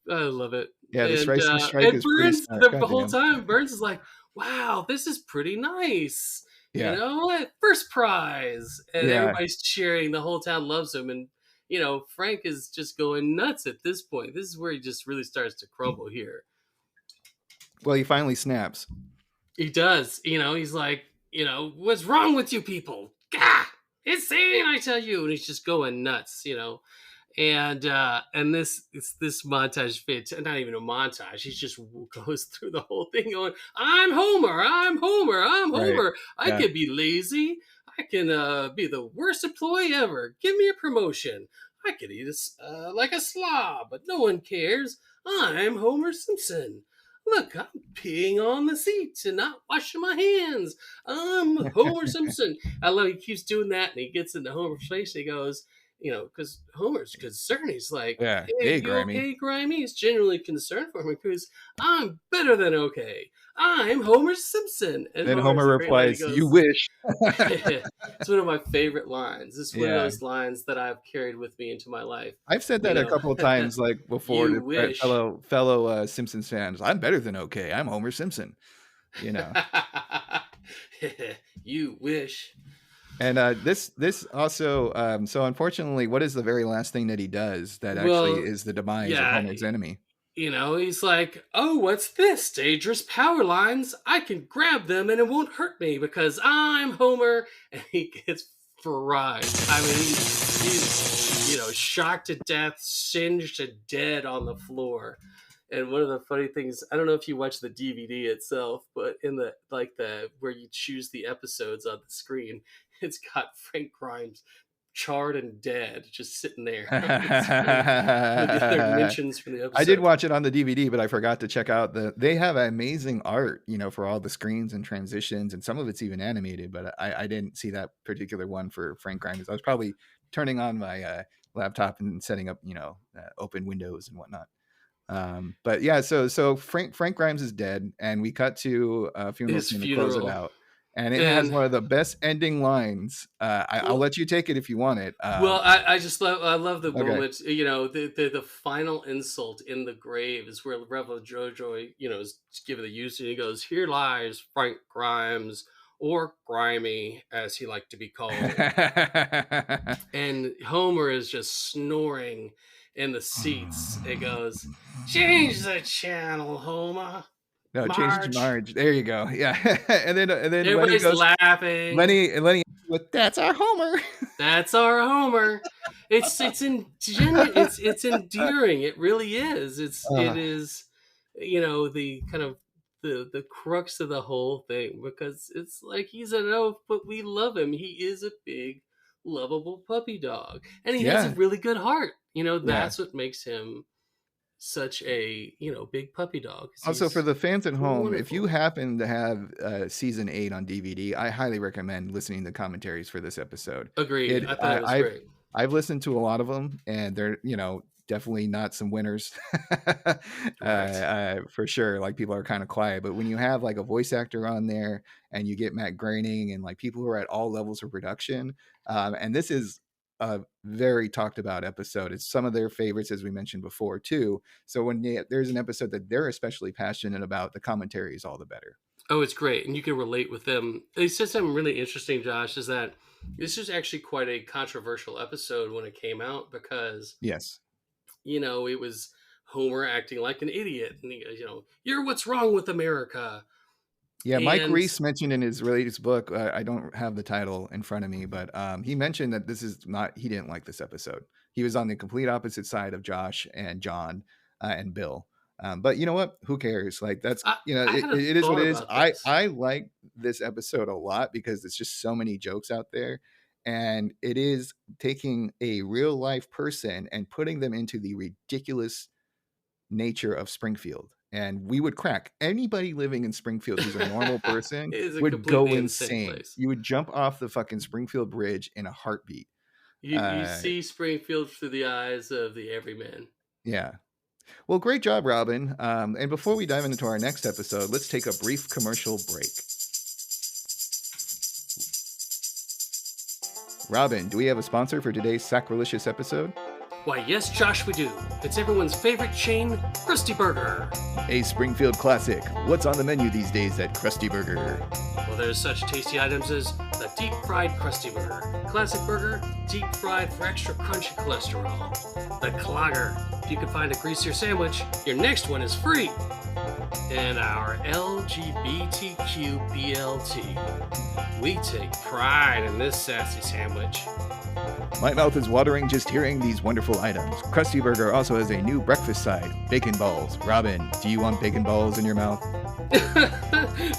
love it. Yeah, this racing stripe is Burns, the whole time, Burns is like, wow, this is pretty nice. Yeah. First prize. And everybody's cheering. The whole town loves him. And, Frank is just going nuts at this point. This is where he just really starts to crumble here. Well, he finally snaps. He does. He's like, what's wrong with you people? Gah! Insane, I tell you. And he's just going nuts, And this montage fits, not even a montage. He just goes through the whole thing going, I'm Homer. Right. I could be lazy. I can be the worst employee ever. Give me a promotion. I could eat like a slob, but no one cares. I'm Homer Simpson. Look, I'm peeing on the seat and not washing my hands. I'm Homer Simpson. I love he keeps doing that, and he gets into Homer's face, and he goes, because Homer's concerned. He's like, hey, Grimy. Okay, Grimy? He's genuinely concerned for me because I'm better than okay. I'm Homer Simpson. And then Homer replies, goes, you wish. It's one of my favorite lines. It's one of those lines that I've carried with me into my life. I've said that a couple of times, like before to fellow Simpsons fans. I'm better than okay. I'm Homer Simpson. You wish. And this also, so unfortunately, what is the very last thing that he does that actually is the demise of Homer's enemy? He's like, oh, what's this? Dangerous power lines. I can grab them and it won't hurt me because I'm Homer. And he gets fried. I mean, he's shocked to death, singed to dead on the floor. And one of the funny things, I don't know if you watch the DVD itself, but in the where you choose the episodes on the screen, it's got Frank Grimes charred and dead, just sitting there. With the other mentions from the episode. I did watch it on the DVD, but I forgot to check out they have amazing art, for all the screens and transitions, and some of it's even animated, but I didn't see that particular one for Frank Grimes. I was probably turning on my laptop and setting up, open windows and whatnot. But yeah, so Frank Grimes is dead, and we cut to a funeral scene to close it out. And it has one of the best ending lines. I'll let you take it if you want it. I love the moment. The final insult in the grave is where Reverend Jojo, is given the use, and he goes, "Here lies Frank Grimes, or Grimy, as he liked to be called." And Homer is just snoring in the seats. It goes, "Change the channel, Homer." No, change to Marge. There you go. Yeah, and then everybody's laughing. Lenny, that's our Homer. That's our Homer. It's endearing. It really is. It is, the kind of the crux of the whole thing, because it's like he's an oaf, but we love him. He is a big, lovable puppy dog, and he has a really good heart. That's what makes him such a big puppy dog. Also, for He's the fans at home, if you wonderful. happen to have season 8 on DVD, I highly recommend listening to commentaries for this episode. Agreed. I thought it was I've great. listened to a lot of them, and they're definitely not some winners, Correct. for sure. Like, people are kind of quiet, but when you have like a voice actor on there, and you get Matt Groening and like people who are at all levels of production, and this is a very talked about episode. It's some of their favorites, as we mentioned before, too. So when there's an episode that they're especially passionate about, the commentary is all the better. Oh, it's great, and you can relate with them. They said something really interesting, Josh, is that this was actually quite a controversial episode when it came out because Yes. it was Homer acting like an idiot, and you're what's wrong with America. Yeah, Mike And Reese mentioned in his latest book, I don't have the title in front of me, but he mentioned that he didn't like this episode. He was on the complete opposite side of Josh and John and Bill. But you know what? Who cares? Like, that's, I had a it is what thought it is. about this. I like this episode a lot because there's just so many jokes out there. And it is taking a real life person and putting them into the ridiculous nature of Springfield. And we would crack. Anybody living in Springfield who's a normal person It is a would go completely insane insane. place. You would jump off the fucking Springfield Bridge in a heartbeat. You see Springfield through the eyes of the everyman. Yeah. Well, great job, Robin. And before we dive into our next episode, let's take a brief commercial break. Robin, do we have a sponsor for today's Sacrilicious episode? Why, yes, Josh, we do. It's everyone's favorite chain, Krusty Burger. A Springfield classic. What's on the menu these days at Krusty Burger? Well, there's such tasty items as the deep fried Krusty Burger, classic burger, deep fried for extra crunchy cholesterol. The Clogger. If you can find a greasier sandwich, your next one is free. And our LGBTQ BLT. We take pride in this sassy sandwich. My mouth is watering just hearing these wonderful items. Krusty Burger also has a new breakfast side, bacon balls. Robin, do you want bacon balls in your mouth?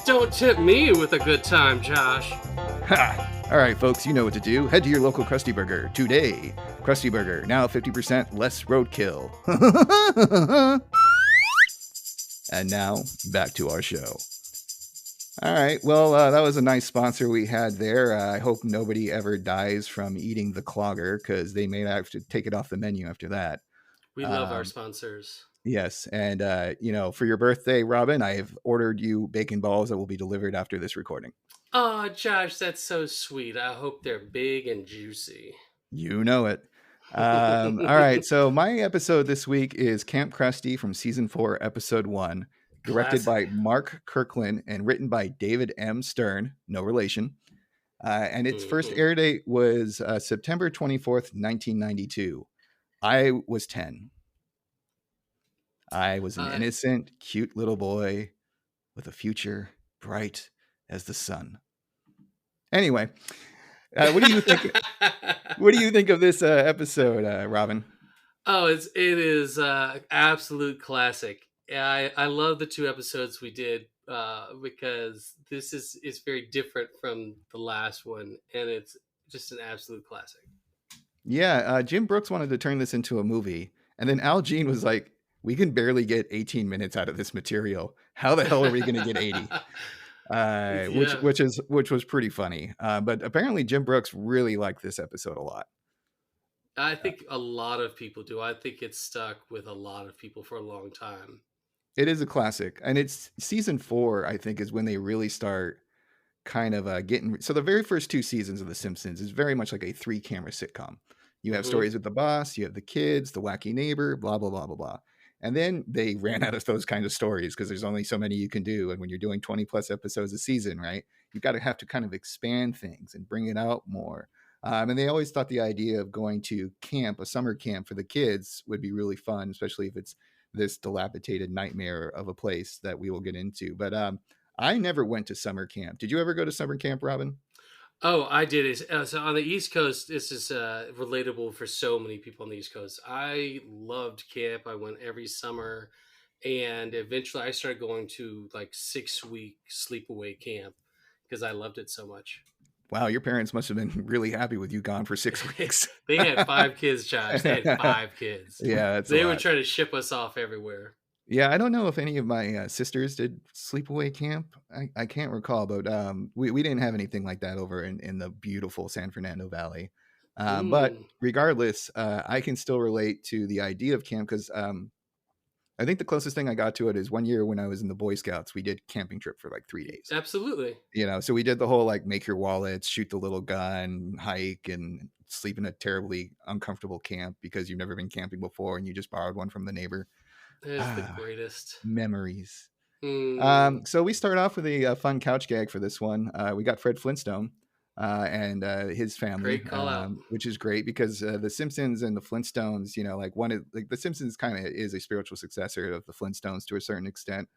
Don't tip me with a good time, Josh. Ha! All right, folks, you know what to do. Head to your local Krusty Burger today. Krusty Burger, now 50% less roadkill. And now, back to our show. All right. Well, that was a nice sponsor we had there. I hope nobody ever dies from eating the Clogger because they may have to take it off the menu after that. We love our sponsors. Yes. And, for your birthday, Robin, I have ordered you bacon balls that will be delivered after this recording. Oh, Josh, that's so sweet. I hope they're big and juicy. You know it. All right. So my episode this week is Kamp Krusty from season 4, episode 1. Directed by Mark Kirkland and written by David M. Stern, no relation. And its first air date was September 24th, 1992. I was 10. I was an innocent, cute little boy with a future bright as the sun. Anyway, what do you think? What do you think of this episode, Robin? Oh, it is absolute classic. I love the 2 episodes we did because this is very different from the last one, and it's just an absolute classic. Yeah, Jim Brooks wanted to turn this into a movie, and then Al Jean was like, "We can barely get 18 minutes out of this material. How the hell are we going to get 80?" Which was pretty funny. But apparently, Jim Brooks really liked this episode a lot. I think a lot of people do. I think it's stuck with a lot of people for a long time. It is a classic, and it's season 4. I think is when they really start kind of getting. So the very first 2 seasons of The Simpsons is very much like a 3-camera sitcom. You have stories with the boss, you have the kids, the wacky neighbor, blah blah blah blah blah. And then they ran out of those kind of stories because there's only so many you can do. And when you're doing 20 plus episodes a season, right, you've got to have to kind of expand things and bring it out more. And they always thought the idea of going to camp, a summer camp for the kids, would be really fun, especially if it's this dilapidated nightmare of a place that we will get into. But I never went to summer camp. Did you ever go to summer camp, Robin? Oh, I did. So on the East Coast, this is relatable for so many people on the East Coast. I loved camp. I went every summer, and eventually I started going to like 6-week sleepaway camp because I loved it so much. Wow, your parents must have been really happy with you gone for 6 weeks. They had 5 kids, Josh. They had 5 kids. Yeah, that's a They would lot. try to ship us off everywhere. Yeah, I don't know if any of my sisters did sleepaway camp. I can't recall, but we didn't have anything like that over in the beautiful San Fernando Valley. But regardless, I can still relate to the idea of camp because I think the closest thing I got to it is one year when I was in the Boy Scouts, we did camping trip for like 3 days. Absolutely. So we did the whole like make your wallets, shoot the little gun, hike, and sleep in a terribly uncomfortable camp because you've never been camping before and you just borrowed one from the neighbor. That is the greatest. Memories. So we start off with a fun couch gag for this one. We got Fred Flintstone and his family, Great call out. which is great because the Simpsons and the Flintstones, the Simpsons kind of is a spiritual successor of the Flintstones to a certain extent.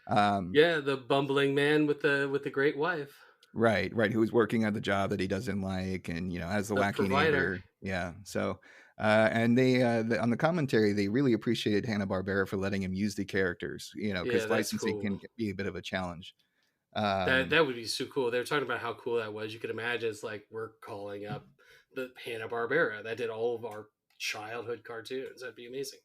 Yeah, the bumbling man with the great wife. Right, who is working at the job that he doesn't like, and has the wacky provider. neighbor. Yeah, so and they on the commentary they really appreciated Hanna-Barbera for letting him use the characters, because licensing can be a bit of a challenge. That would be so cool. They were talking about how cool that was. You could imagine it's like we're calling up the Hanna-Barbera that did all of our childhood cartoons. That'd be amazing.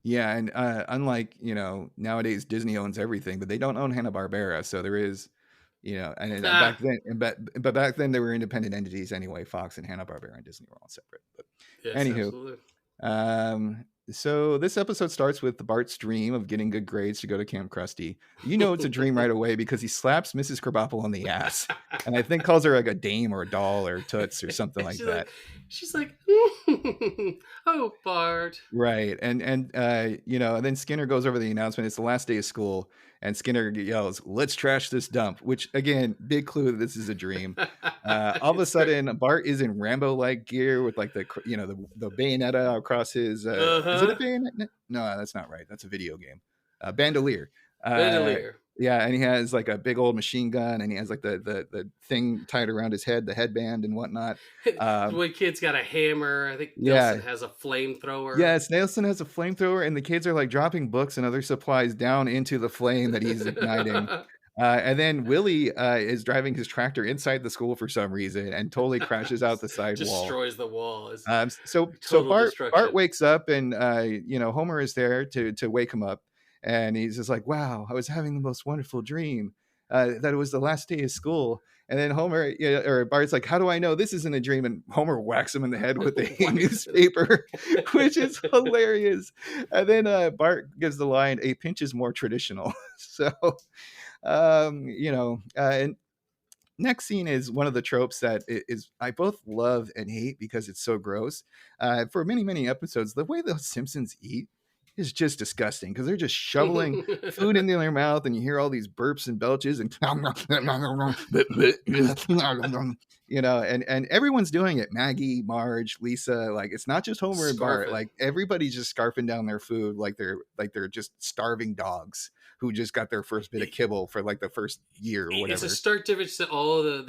Yeah, and unlike nowadays Disney owns everything, but they don't own Hanna-Barbera, so there is. And back then, but back then they were independent entities anyway. Fox and Hanna-Barbera and Disney were all separate. But yes, anywho, absolutely. So this episode starts with Bart's dream of getting good grades to go to Kamp Krusty. It's a dream right away because he slaps Mrs. Krabappel on the ass, and I think calls her like a dame or a doll or toots or something like that. She's like, oh, Bart. Right, and then Skinner goes over the announcement. It's the last day of school. And Skinner yells, "Let's trash this dump," which, again, big clue that this is a dream. All of a sudden, Bart is in Rambo-like gear with like the bayonetta across his... Is it a bayonet? No, that's not right. That's a video game. Bandolier. Bandolier. Yeah, and he has like a big old machine gun, and he has like the thing tied around his head, the headband and whatnot. The one kid's got a hammer. I think Nelson has a flamethrower. Yes, Nelson has a flamethrower, and the kids are like dropping books and other supplies down into the flame that he's igniting. And then Willie is driving his tractor inside the school for some reason and totally crashes out the side wall. Destroys the wall. So Bart wakes up, and Homer is there to wake him up. And he's just like, wow, I was having the most wonderful dream that it was the last day of school. And then Bart's like, how do I know this isn't a dream? And Homer whacks him in the head with a newspaper, which is hilarious. And then Bart gives the line, a pinch is more traditional. So, and next scene is one of the tropes that is I both love and hate because it's so gross. For many, many episodes, the way the Simpsons eat is just disgusting because they're just shoveling food into their mouth, and you hear all these burps and belches and and everyone's doing it. Maggie, Marge, Lisa, like it's not just Homer and Bart. Like everybody's just scarfing down their food like they're just starving dogs who just got their first bit of kibble for like the first year or whatever. It's a stark difference to all the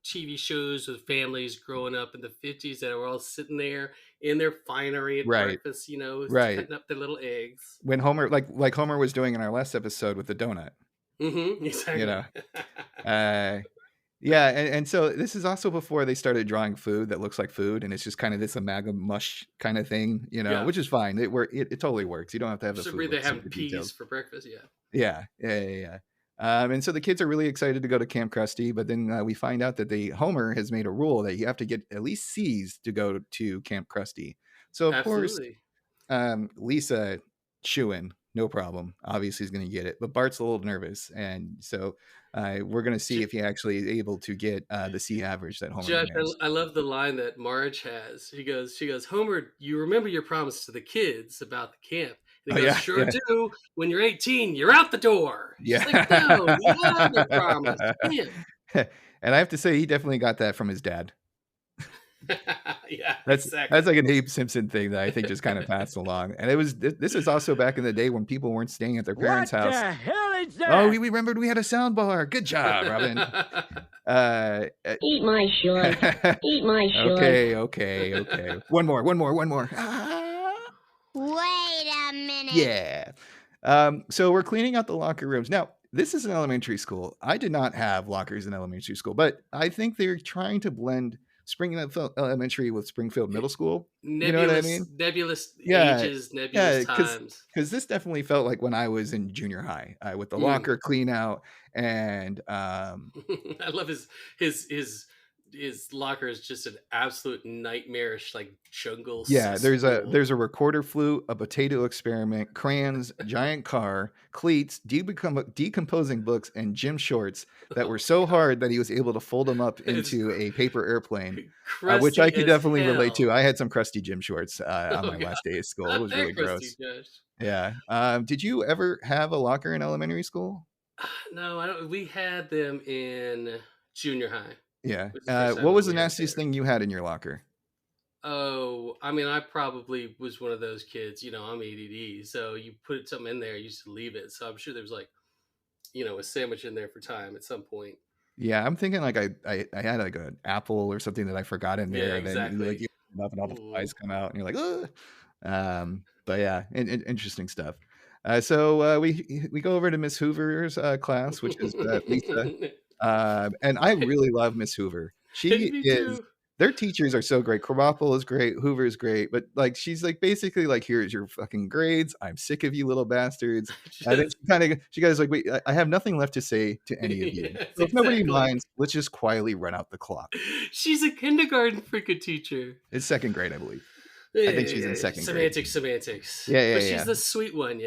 TV shows with families growing up in the 50s that were all sitting there in their finery at breakfast, cutting up their little eggs. When Homer, like Homer was doing in our last episode with the donut. Mm-hmm, exactly. Yeah, and so this is also before they started drawing food that looks like food, and it's just kind of this amalgam mush kind of thing, which is fine. It totally works. You don't have to have the food. They're having peas details for breakfast, yeah. And so the kids are really excited to go to Kamp Krusty, but then we find out that Homer has made a rule that you have to get at least C's to go to Kamp Krusty. So of course, Lisa shoo-in, no problem. Obviously, he's going to get it, but Bart's a little nervous, and so we're going to see if he actually is able to get the C average that Homer has. I love the line that Marge has. She goes, Homer, you remember your promise to the kids about the camp. And he goes, sure do. When you're 18, you're out the door. Yeah. She's like, no, you have your promise. And I have to say, he definitely got that from his dad. That's like an Abe Simpson thing that I think just kind of passed along. And this is also back in the day when people weren't staying at their parents' house. What the hell is that? Oh, we remembered we had a sound bar. Good job, Robin. Eat my short. Eat my short. Okay. One more. Wait a minute. Yeah. So we're cleaning out the locker rooms. Now, this is an elementary school. I did not have lockers in elementary school, but I think they're trying to blend Springfield Elementary with Springfield Middle School. You know what I mean? Nebulous Yeah, ages, nebulous yeah, times. because this definitely felt like when I was in junior high, with the locker clean out and I love his locker is just an absolute nightmarish like jungle. yeah, there's cesspool. a recorder flute, a potato experiment, crayons, giant car, cleats, decomposing books, and gym shorts that were so hard that he was able to fold them up into a paper airplane, which I Crusty could as definitely relate to. hell. I had some crusty gym shorts on Oh my god, last day of school. It not was that really crusty, gross. Josh. Yeah. Did you ever have a locker in elementary school? No, I don't. We had them in junior high. Yeah. Was the first time What that was the we had it nastiest there. thing you had in your locker? Oh, I mean, I probably was one of those kids. I'm ADD, so you put something in there, you just leave it. So I'm sure there was like, a sandwich in there for time at some point. Yeah, I'm thinking like I had like an apple or something that I forgot in there, Yeah, and then like exactly. you open it up and all the Ooh. flies come out, and you're like, ugh. But yeah, interesting stuff. So we go over to Miss Hoover's class, which is Lisa, and I really love Miss Hoover. She Me is. too. Their teachers are so great. Krabappel is great. Hoover is great, but like she's like basically like, here's your fucking grades. I'm sick of you little bastards. And then she goes like, wait, I have nothing left to say to any of you. Yes, So if nobody exactly. minds, let's just quietly run out the clock. She's a kindergarten freaking teacher. It's second grade, I believe. I think she's in second grade. Semantics. Yeah, But she's the sweet one,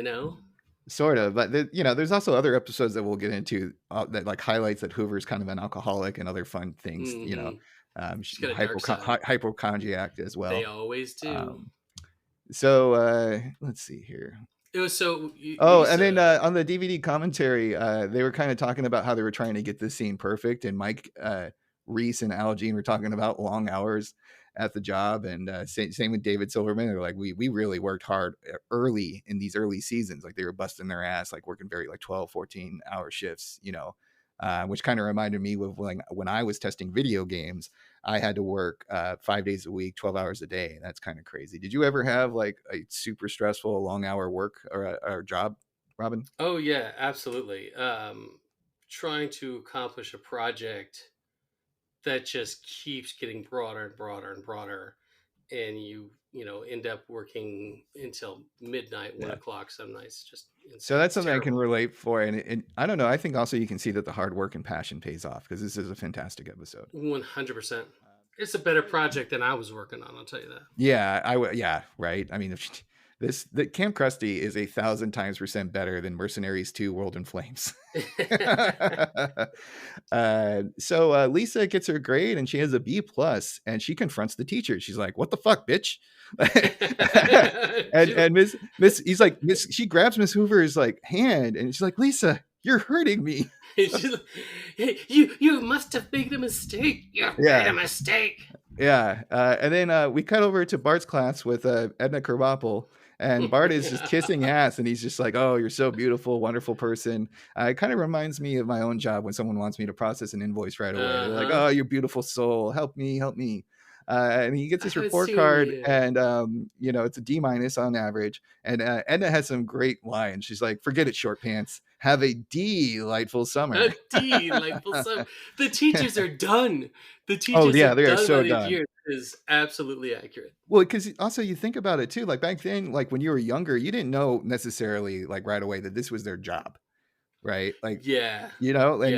Sort of, but there's also other episodes that we'll get into that like highlights that Hoover's kind of an alcoholic and other fun things. She's got a dark side. Hypochondriac as well. They always do. So let's see here. It was so. And then on the DVD commentary, they were kind of talking about how they were trying to get this scene perfect, and Mike Reese and Al Jean were talking about long hours at the job, and same with David Silverman. They're like, we really worked hard early in these early seasons. Like they were busting their ass, like working very like 12, 14 hour shifts, which kind of reminded me of when I was testing video games, I had to work 5 days a week, 12 hours a day. And that's kind of crazy. Did you ever have like a super stressful long hour work or job, Robin? Oh yeah, absolutely. Trying to accomplish a project that just keeps getting broader and broader and broader, and you end up working until midnight, 1 o'clock some nights. Just so that's something I can relate for, and I don't know. I think also you can see that the hard work and passion pays off, because this is a fantastic episode. 100%. It's a better project than I was working on. I'll tell you that. Yeah, yeah, right. I mean, the Kamp Krusty is 1,000 times % better than Mercenaries 2: World in Flames. So Lisa gets her grade and she has a B+, and she confronts the teacher. She's like, "What the fuck, bitch?" and Miss he's like, she grabs Miss Hoover's like hand, and she's like, "Lisa, you're hurting me." Hey, you must have made a mistake. You made a mistake. Yeah. And then we cut over to Bart's class with Edna Krabappel, and Bart is just kissing ass, and he's just like, "Oh, you're so beautiful, wonderful person." It kind of reminds me of my own job when someone wants me to process an invoice right away. They're like, "Oh, you beautiful soul, help me." And he gets his report card, and it's a D- on average. And Edna has some great lines. She's like, "Forget it, short pants. Have a delightful summer." A delightful summer. The teachers are done. The teachers they are are done so by done. the year. Is absolutely accurate. Well, because also you think about it too, like back then, like when you were younger, you didn't know necessarily like right away that this was their job, right? Like, and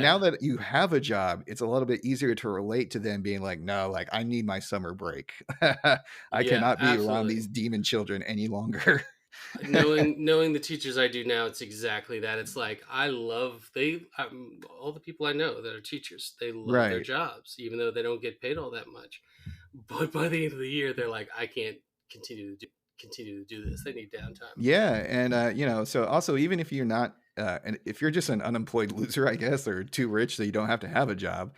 now that you have a job, it's a little bit easier to relate to them being like, "No, like I need my summer break. I cannot be around these demon children any longer." knowing the teachers I do now, it's exactly that. It's like I love all the people I know that are teachers. They love their jobs, even though they don't get paid all that much. But by the end of the year, they're like, I can't continue to do this. They need downtime. Yeah, and so also even if you're not, and if you're just an unemployed loser, I guess, or too rich so you don't have to have a job,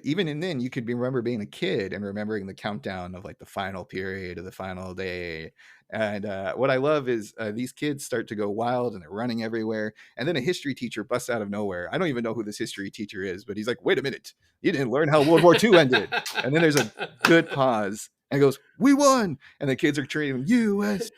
even then you could remember being a kid and remembering the countdown of like the final period of the final day. And what I love is these kids start to go wild and they're running everywhere. And then a history teacher busts out of nowhere. I don't even know who this history teacher is, but he's like, "Wait a minute, you didn't learn how World War II ended." And then there's a good pause. And he goes, "We won!" And the kids are chanting, "USA,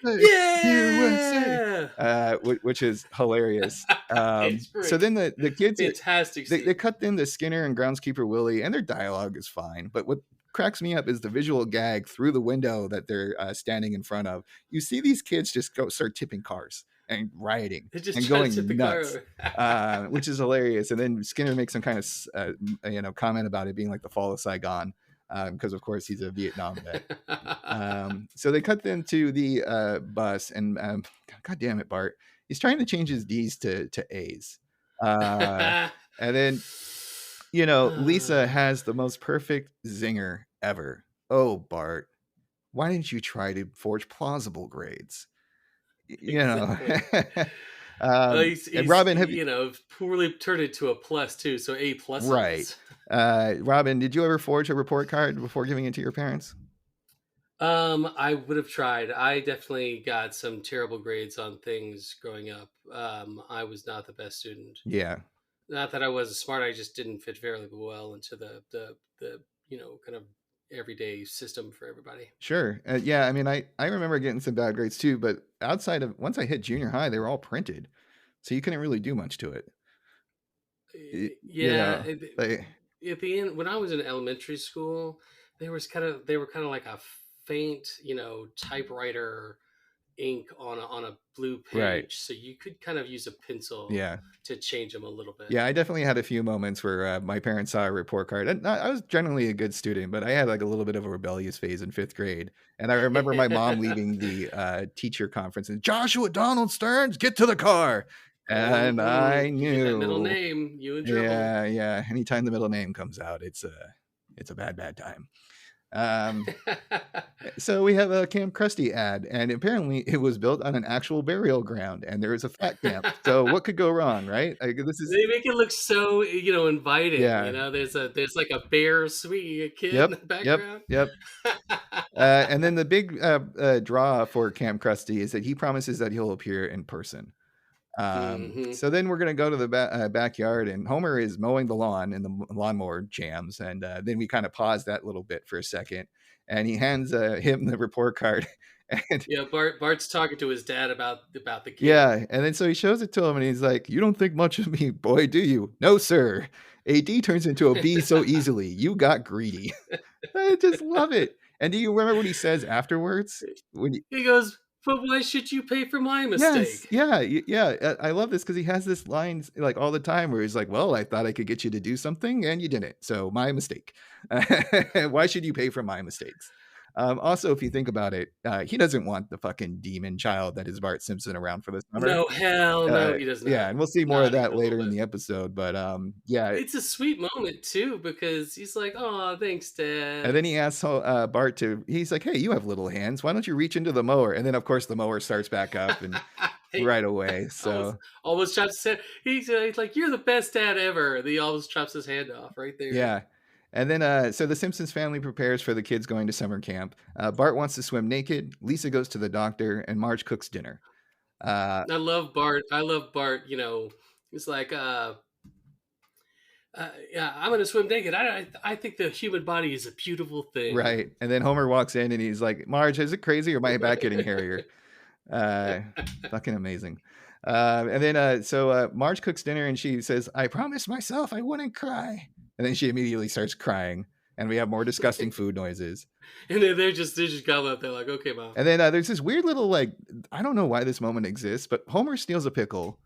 USA," which is hilarious. It's great. So then the kids, fantastic. They cut in to Skinner and Groundskeeper Willie, and their dialogue is fine. But what cracks me up is the visual gag through the window that they're standing in front of. You see these kids just start tipping cars and rioting and going nuts, which is hilarious. And then Skinner makes some kind of comment about it being like the fall of Saigon, because of course he's a Vietnam vet. So they cut them to the bus, and God damn it, Bart, he's trying to change his D's to A's, and then Lisa has the most perfect zinger ever. "Oh, Bart, why didn't you try to forge plausible grades?" And Robin, poorly turned it to a plus too, so A+. Right. Robin, did you ever forge a report card before giving it to your parents? I would have tried. I definitely got some terrible grades on things growing up. I was not the best student. Yeah. Not that I wasn't smart. I just didn't fit very well into the kind of everyday system for everybody. Sure. Yeah. I mean, I remember getting some bad grades too, but outside of once I hit junior high, they were all printed, so you couldn't really do much to it. Yeah. At the end, when I was in elementary school, they were kind of like a faint, typewriter ink on a blue page, right. So you could kind of use a pencil to change them a little bit. Yeah, I definitely had a few moments where my parents saw a report card, and I was generally a good student, but I had like a little bit of a rebellious phase in 5th grade. And I remember my mom leaving the teacher conference and, "Joshua Donald Stearns, get to the car." And I knew that middle name, you in trouble. Yeah. Anytime the middle name comes out, it's a bad time. So we have a Kamp Krusty ad, and apparently it was built on an actual burial ground, and there is a fat camp. So what could go wrong, right? They make it look so inviting. Yeah. There's like a bear sweet kid in the background. Yep. And then the big draw for Kamp Krusty is that he promises that he'll appear in person. So then we're going to go to the backyard, and Homer is mowing the lawn, and the lawnmower jams. And then we kind of pause that little bit for a second, and he hands him the report card. And Bart's talking to his dad about the kid. Yeah, and then so he shows it to him, and he's like, "You don't think much of me, boy, do you?" "No, sir. A D turns into a B so easily. You got greedy." I just love it. And do you remember what he says afterwards? He goes, "But why should you pay for my mistake?" Yes, yeah. I love this because he has this line like all the time where he's like, "Well, I thought I could get you to do something, and you didn't. So my mistake. Why should you pay for my mistakes?" Also, if you think about it, he doesn't want the fucking demon child that is Bart Simpson around for the summer. No, hell no, he doesn't. Yeah, and we'll see more of that later in the episode. But yeah, it's a sweet moment too, because he's like, "Oh, thanks, Dad." And then he asks Bart he's like, "Hey, you have little hands. Why don't you reach into the mower?" And then of course the mower starts back up and right away. So almost chops his head. He's like, "You're the best dad ever." And he almost chops his hand off right there. Yeah. And then, so the Simpsons family prepares for the kids going to summer camp. Bart wants to swim naked. Lisa goes to the doctor, and Marge cooks dinner. I love Bart. It's like, yeah, I'm going to swim naked. I think the human body is a beautiful thing. Right. And then Homer walks in, and he's like, "Marge, is it crazy or my back getting hairier?" Fucking amazing. And then, so Marge cooks dinner, and she says, "I promised myself I wouldn't cry." And then she immediately starts crying, and we have more disgusting food noises. And then they're just gone up. They're like, "Okay, Mom." And then there's this weird little, like, I don't know why this moment exists, but Homer steals a pickle.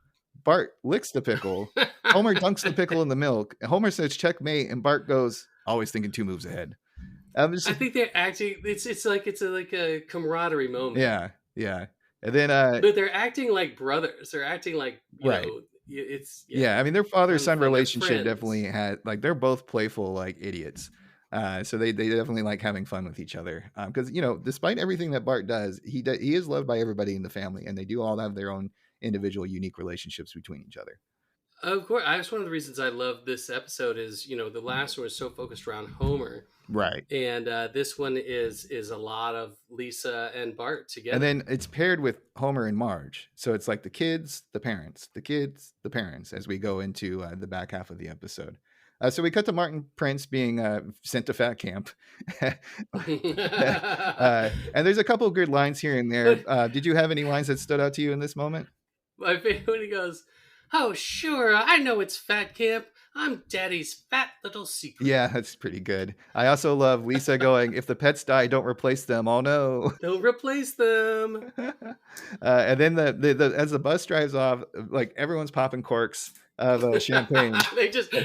Bart licks the pickle. Homer dunks the pickle in the milk. Homer says checkmate, and Bart goes, "Always thinking 2 moves ahead." I think they're acting. It's like a camaraderie moment. Yeah. And then, but they're acting like brothers. They're acting like you know. Yeah, I mean their father-son relationship definitely had, like, they're both playful like idiots, so they definitely like having fun with each other, because despite everything that Bart does, he is loved by everybody in the family, and they do all have their own individual unique relationships between each other. Of course, that's one of the reasons I love this episode is the last one was so focused around Homer, right? And this one is a lot of Lisa and Bart together. And then it's paired with Homer and Marge, so it's like the kids, the parents, the kids, the parents, as we go into the back half of the episode. So we cut to Martin Prince being sent to fat camp. And there's a couple of good lines here and there. Did you have any lines that stood out to you in this moment? My favorite when he goes, "Oh, sure, I know it's fat camp. I'm Daddy's fat little secret." Yeah, that's pretty good. I also love Lisa going, "If the pets die, don't replace them." Oh no! Don't replace them. And then as the bus drives off, like everyone's popping corks of champagne.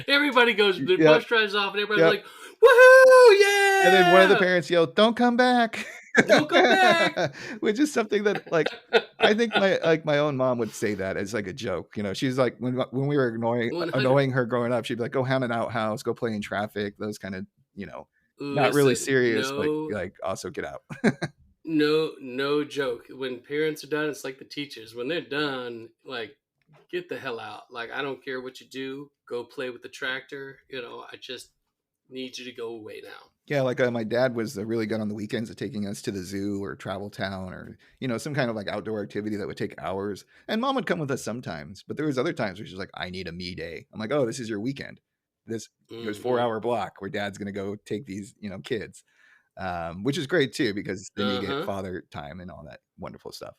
Everybody goes. The bus drives off, and everybody's like, "Woohoo! Yeah!" And then one of the parents yelled, "Don't come back!" Don't come back. Which is something that, like, I think my own mom would say that as like a joke. You know, she's like, when we were annoying her growing up, she'd be like, "Go ham an outhouse, go play in traffic," those kind of, not really serious, but like also get out. No joke. When parents are done, it's like the teachers. When they're done, like, get the hell out. Like, I don't care what you do. Go play with the tractor. I just need you to go away now. Yeah, like my dad was really good on the weekends at taking us to the zoo or travel town or, some kind of like outdoor activity that would take hours. And mom would come with us sometimes, but there was other times where she's like, "I need a me day." I'm like, "Oh, this is your weekend. There's 4-hour block where dad's going to go take these, kids." Which is great too, because then you get father time and all that wonderful stuff.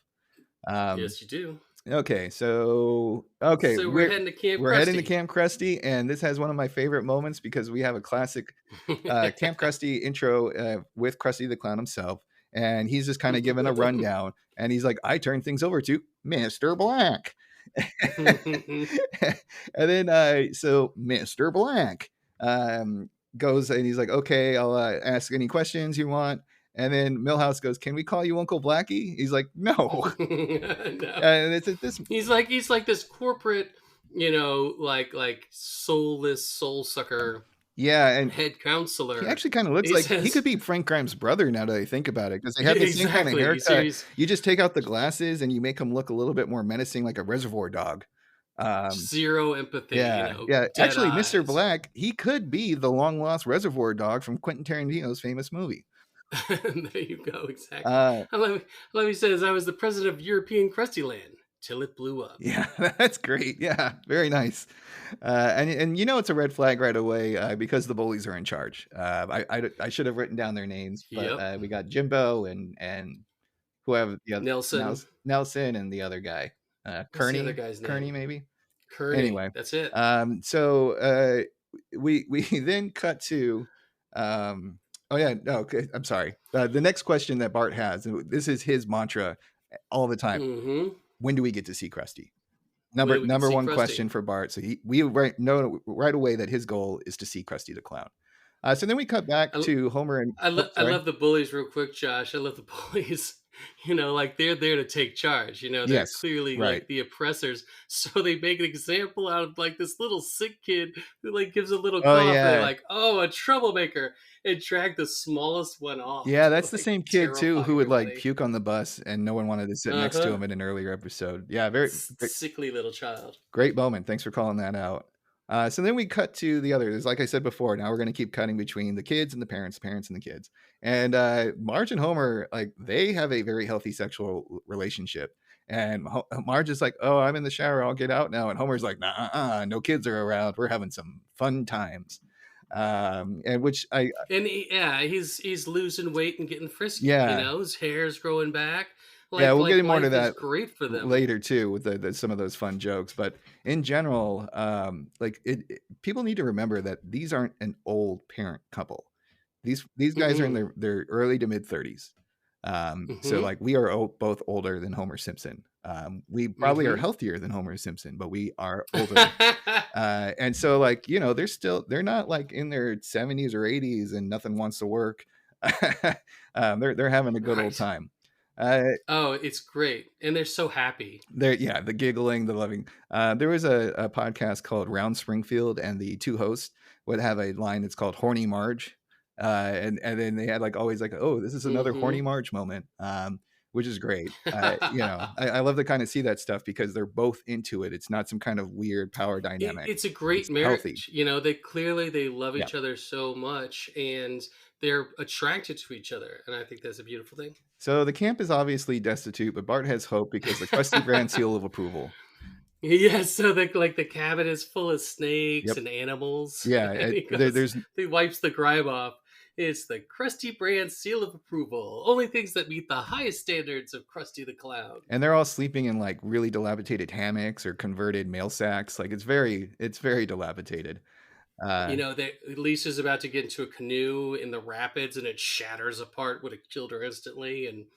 Yes, you do. Okay, so we're heading to Kamp Krusty. We're heading to Kamp Krusty, and this has one of my favorite moments because we have a classic Kamp Krusty intro with Krusty the Clown himself, and he's just kind of giving a rundown, and he's like, "I turn things over to Mr. Black," and then so Mr. Black goes and he's like, "Okay, I'll ask any questions you want." And then Milhouse goes, "Can we call you Uncle Blackie?" He's like, "No." No. And it's this. He's like this corporate, like soulless soul sucker. Yeah, and head counselor. He actually kind of looks like he could be Frank Grimes' brother now that I think about it, because they have the same kind of haircut. You just take out the glasses and you make him look a little bit more menacing, like a Reservoir Dog. Zero empathy. Yeah, Actually, Mr. Black, he could be the long lost Reservoir Dog from Quentin Tarantino's famous movie. There you go. Exactly. I love he says, "I was the president of European Krusty Land till it blew up." Yeah, that's great. Yeah, very nice. And it's a red flag right away because the bullies are in charge. I should have written down their names, but we got Jimbo and whoever the other Nelson and the other guy, Kearney. The other guy's name? Kearney, maybe. Kearney. Anyway, that's it. So we then cut to. Oh yeah, no, okay. I'm sorry. The next question that Bart has, and this is his mantra all the time. Mm-hmm. When do we get to see Krusty? Number one Krusty question for Bart. So we know right away that his goal is to see Krusty the Clown. So then we cut back to Homer and I love the bullies real quick, Josh. I love the bullies. Like they're there to take charge. They're clearly like the oppressors. So they make an example out of like this little sick kid who like gives a little cough. And they're like, "Oh, a troublemaker," and drag the smallest one off. Yeah, that's the same kid too who would like puke on the bus, and no one wanted to sit next to him in an earlier episode. Yeah, very sickly little child. Great moment. Thanks for calling that out. So then we cut to the others. Like I said before, now we're going to keep cutting between the kids and the parents and the kids. And Marge and Homer, like, they have a very healthy sexual relationship. And Marge is like, "Oh, I'm in the shower. I'll get out now." And Homer's like, "Nah, no kids are around. We're having some fun times." He's losing weight and getting frisky. Yeah, his hair's growing back. We'll get more to that great for them later too with some of those fun jokes. But in general, people need to remember that these aren't an old parent couple. These guys are in their early to mid 30s. So like we are both older than Homer Simpson. We probably are healthier than Homer Simpson, but we are older. And so like, they're not like in their 70s or 80s and nothing wants to work. They're having a good old time. It's great, and they're so happy. The giggling, the loving. There was a podcast called Round Springfield, and the two hosts would have a line that's called "Horny Marge," and then they had like always like, "Oh, this is another horny Marge moment," which is great. I love to kind of see that stuff because they're both into it. It's not some kind of weird power dynamic. It's a great marriage. Healthy. They clearly love each other so much, and they're attracted to each other, and I think that's a beautiful thing. So the camp is obviously destitute, but Bart has hope because the Krusty brand seal of approval. Yeah, so the cabin is full of snakes Yep. and animals. Yeah, And there's he wipes the grime off. It's the Krusty brand seal of approval. Only things that meet the highest standards of Krusty the Clown. and they're all sleeping in like really dilapidated hammocks or converted mail sacks. Like it's very dilapidated. Lisa's about to get into a canoe in the rapids, and it shatters apart. Would have killed her instantly. And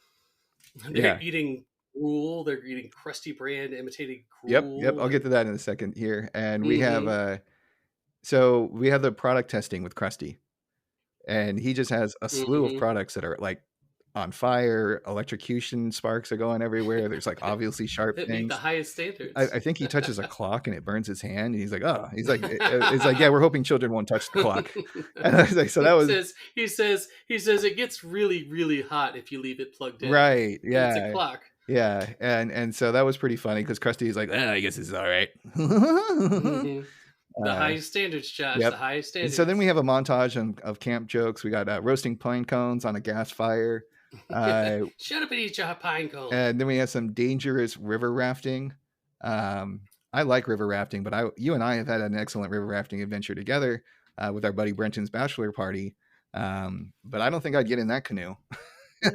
they're Yeah. eating gruel. They're eating Krusty brand imitating Yep. gruel. I'll get to that in a second here. And we have so we have the product testing with Krusty, and he just has a slew of products that are like on fire. Electrocution sparks are going everywhere. There's like obviously sharp that meet things. the highest standards. I think he touches a clock and it burns his hand. And he's like, oh, he's like, yeah, we're hoping children won't touch the clock. And I was like, so that was. He says it gets really, really hot if you leave it plugged in. Right. Yeah. And it's a clock. Yeah. And so that was pretty funny because Krusty is like, I guess it's all right. The highest standards, Josh. Yep. The highest standards. And so then we have a montage of camp jokes. We got roasting pine cones on a gas fire. Shut up and eat your pine cone. And then we have some dangerous river rafting. I like river rafting, but you and I have had an excellent river rafting adventure together with our buddy Brenton's bachelor party. But I don't think I'd get in that canoe.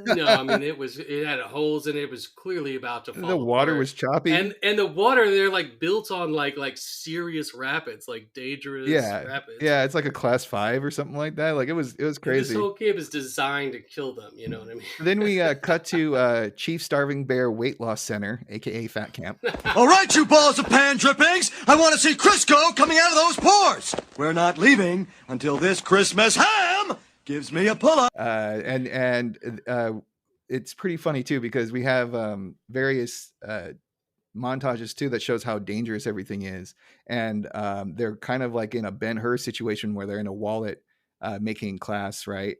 No, I mean it had holes in it. It was clearly about to fall. The water apart. was choppy, and the water they're like built on like serious rapids, like dangerous rapids. Yeah, it's like a class 5 or something like that. Like it was crazy. This whole camp is designed to kill them. You know what I mean? Then we cut to Chief Starving Bear Weight Loss Center, aka Fat Camp. All right, you balls of pan drippings! I want to see Crisco coming out of those pores. We're not leaving until this Christmas ham gives me a pull-up. And it's pretty funny too because we have various montages too that shows how dangerous everything is, and they're kind of like in a Ben-Hur situation where they're in a wallet making class in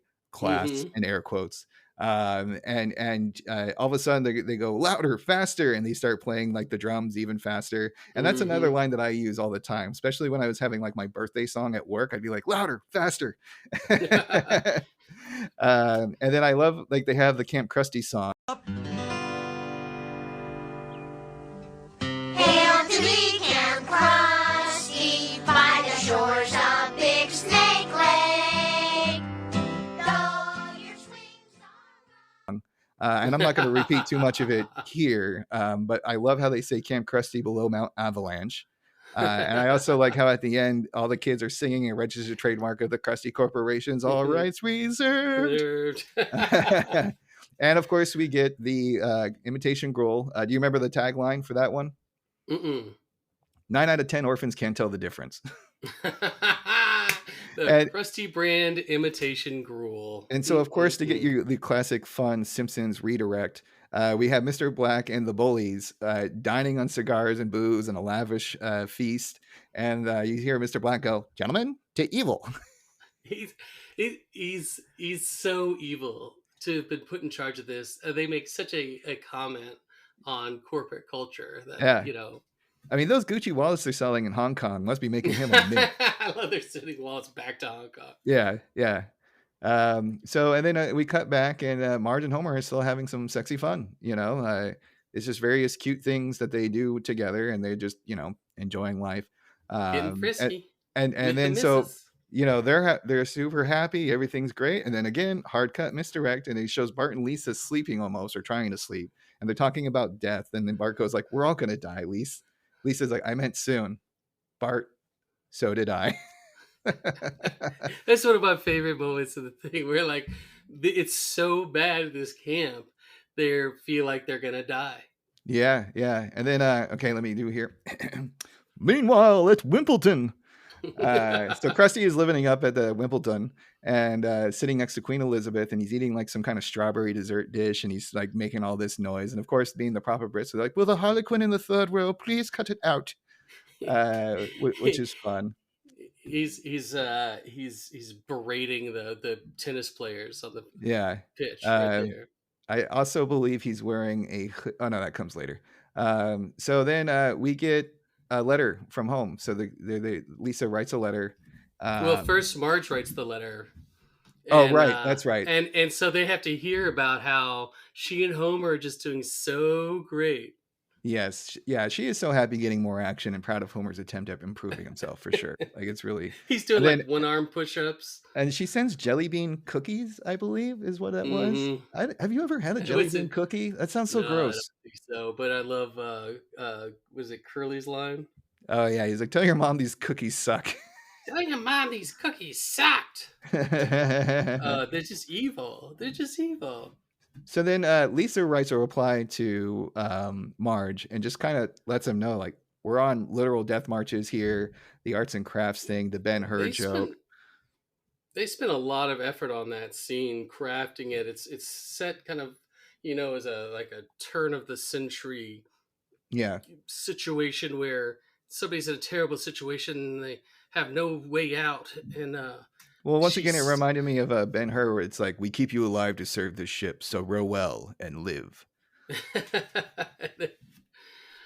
air quotes, and all of a sudden they go louder, faster, and they start playing like the drums even faster. And that's another line that I use all the time, especially when I was having like my birthday song at work. I'd be like louder, faster. And then I love like they have the Kamp Krusty song. Hail to me, Kamp Krusty, by the shores of Big Snake Lake. Though your swings are... And I'm not going to repeat too much of it here, but I love how they say Kamp Krusty below Mount Avalanche. And I also like how at the end, all the kids are singing a registered trademark of the Krusty Corporation's all rights reserved. And of course, we get the imitation gruel. Do you remember the tagline for that one? 9 out of 10 orphans can't tell the difference. Krusty brand imitation gruel. And so, of course, to get you the classic fun Simpsons redirect, we have Mr. Black and the bullies dining on cigars and booze and a lavish feast. And you hear Mr. Black go, "Gentlemen, to evil." He's so evil to have been put in charge of this. They make such a comment on corporate culture that, I mean, those Gucci wallets they're selling in Hong Kong must be making him a mint. I love their sending wallets back to Hong Kong. Yeah. So, and then we cut back and Marge and Homer are still having some sexy fun, it's just various cute things that they do together and they're just, enjoying life. Getting frisky. And then, so, they're super happy. Everything's great. And then again, hard cut misdirect. And it shows Bart and Lisa sleeping almost or trying to sleep. And they're talking about death. And then Bart goes like, "We're all going to die, Lisa." Lisa's like, "I meant soon." Bart, "So did I." That's one of my favorite moments of the thing where like it's so bad at this camp they feel like they're gonna die. Yeah. And then okay, let me do here. Meanwhile at Wimbledon, so Krusty is living up at the Wimbledon and sitting next to Queen Elizabeth, and he's eating like some kind of strawberry dessert dish, and he's like making all this noise, and of course being the proper Brits, they're like, "Will the Harlequin in the third row please cut it out?" Which is fun. He's berating the tennis players on the pitch right there. I also believe he's wearing oh no, that comes later. So then we get a letter from home. So Lisa writes a letter. Well, first Marge writes the letter. And, right, that's right. And so they have to hear about how she and Homer are just doing so great. Yes, yeah, she is so happy getting more action and proud of Homer's attempt at improving himself for sure. Like it's really. He's doing And then like one arm push-ups. and she sends jelly bean cookies, I believe, is what that was. Mm-hmm. Have you ever had a jelly Was bean it? cookie? That sounds so No, I don't gross. think so. But I love. Was it Curly's line? Oh yeah, he's like, tell your mom these cookies suck. Tell your mom these cookies sucked. They're just evil. They're just evil. So then Lisa writes a reply to Marge and just kind of lets him know, like, we're on literal death marches here, the arts and crafts thing, the Ben-Hur joke. They spent a lot of effort on that scene, crafting it. It's set kind of, as a turn of the century situation where somebody's in a terrible situation and they have no way out. And well, once again, it reminded me of Ben-Hur, where it's like, we keep you alive to serve this ship, so row well and live.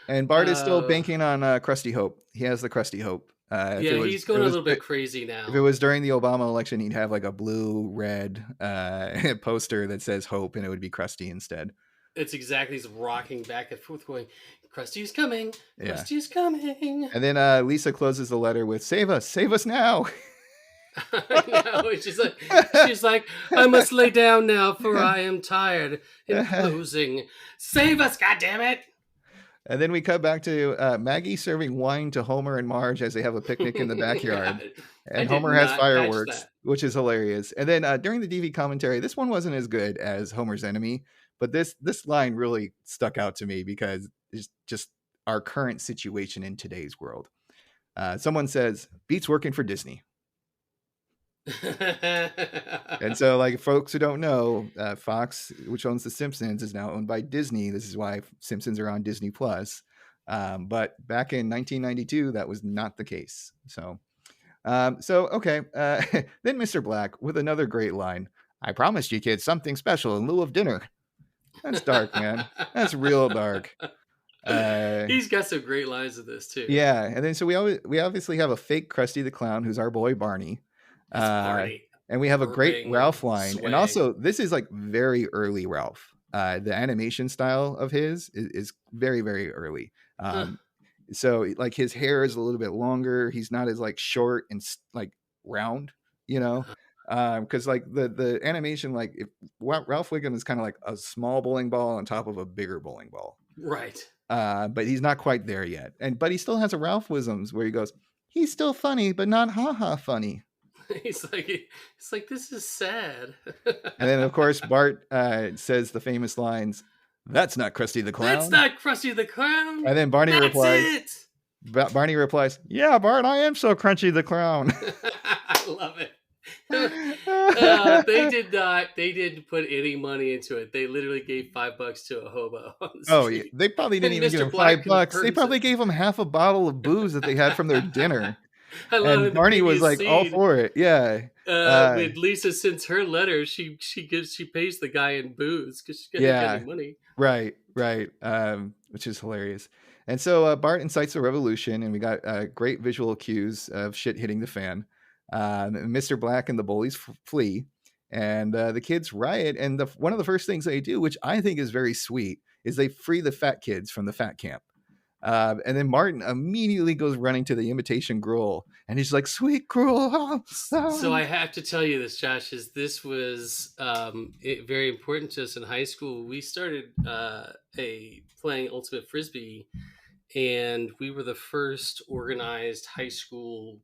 And Bart is still banking on Krusty Hope. He has the Krusty Hope. He's going a little bit crazy now. If it was during the Obama election, he'd have like a blue-red poster that says Hope, and it would be Krusty instead. It's exactly, he's rocking back and forth going, Krusty's coming, Krusty's coming. And then Lisa closes the letter with, save us now. I know, she's like, I must lay down now, for I am tired. In closing, save us, goddammit. And then we cut back to Maggie serving wine to Homer and Marge as they have a picnic in the backyard. And Homer has fireworks, which is hilarious. And then during the DV commentary, this one wasn't as good as Homer's Enemy, but this line really stuck out to me because it's just our current situation in today's world. Someone says, beats working for Disney. And so, like, folks who don't know, Fox, which owns The Simpsons, is now owned by Disney. This is why Simpsons are on Disney Plus. But back in 1992, that was not the case. So okay. Then Mr. Black with another great line. I promised you kids something special in lieu of dinner. That's dark, man. That's real dark. He's got some great lines of this too. Yeah, and then so we obviously have a fake Krusty the Clown, who's our boy Barney. And we have a great Ralph line. And also, this is like very early Ralph. The animation style of his is very, very early. So like his hair is a little bit longer. He's not as like short and like round, because like the animation, like if Ralph Wiggum is kind of like a small bowling ball on top of a bigger bowling ball. Right. But he's not quite there yet. But he still has a Ralph Wisms where he goes, he's still funny, but not ha-ha funny. He's like, this is sad. And then, of course, Bart says the famous lines, that's not Krusty the Clown. That's not Krusty the Clown. And then Barney replies, yeah, Bart, I am so Crunchy the Clown. I love it. They didn't put any money into it. They literally gave $5 to a hobo on the street. Yeah. They probably didn't even give him $5. They probably gave him half a bottle of booze that they had from their dinner. I love and Barney was like all for it. Yeah. When Lisa sends her letter, she pays the guy in booze because she's gonna get any money. Right. Which is hilarious. And so Bart incites a revolution, and we got great visual cues of shit hitting the fan. Mr. Black and the bullies flee, and the kids riot. And one of the first things they do, which I think is very sweet, is they free the fat kids from the fat camp. And then Martin immediately goes running to the imitation Gruel, and he's like, "Sweet Gruel!" So I have to tell you this, Josh, is this was very important to us in high school. We started playing Ultimate Frisbee, and we were the first organized high school,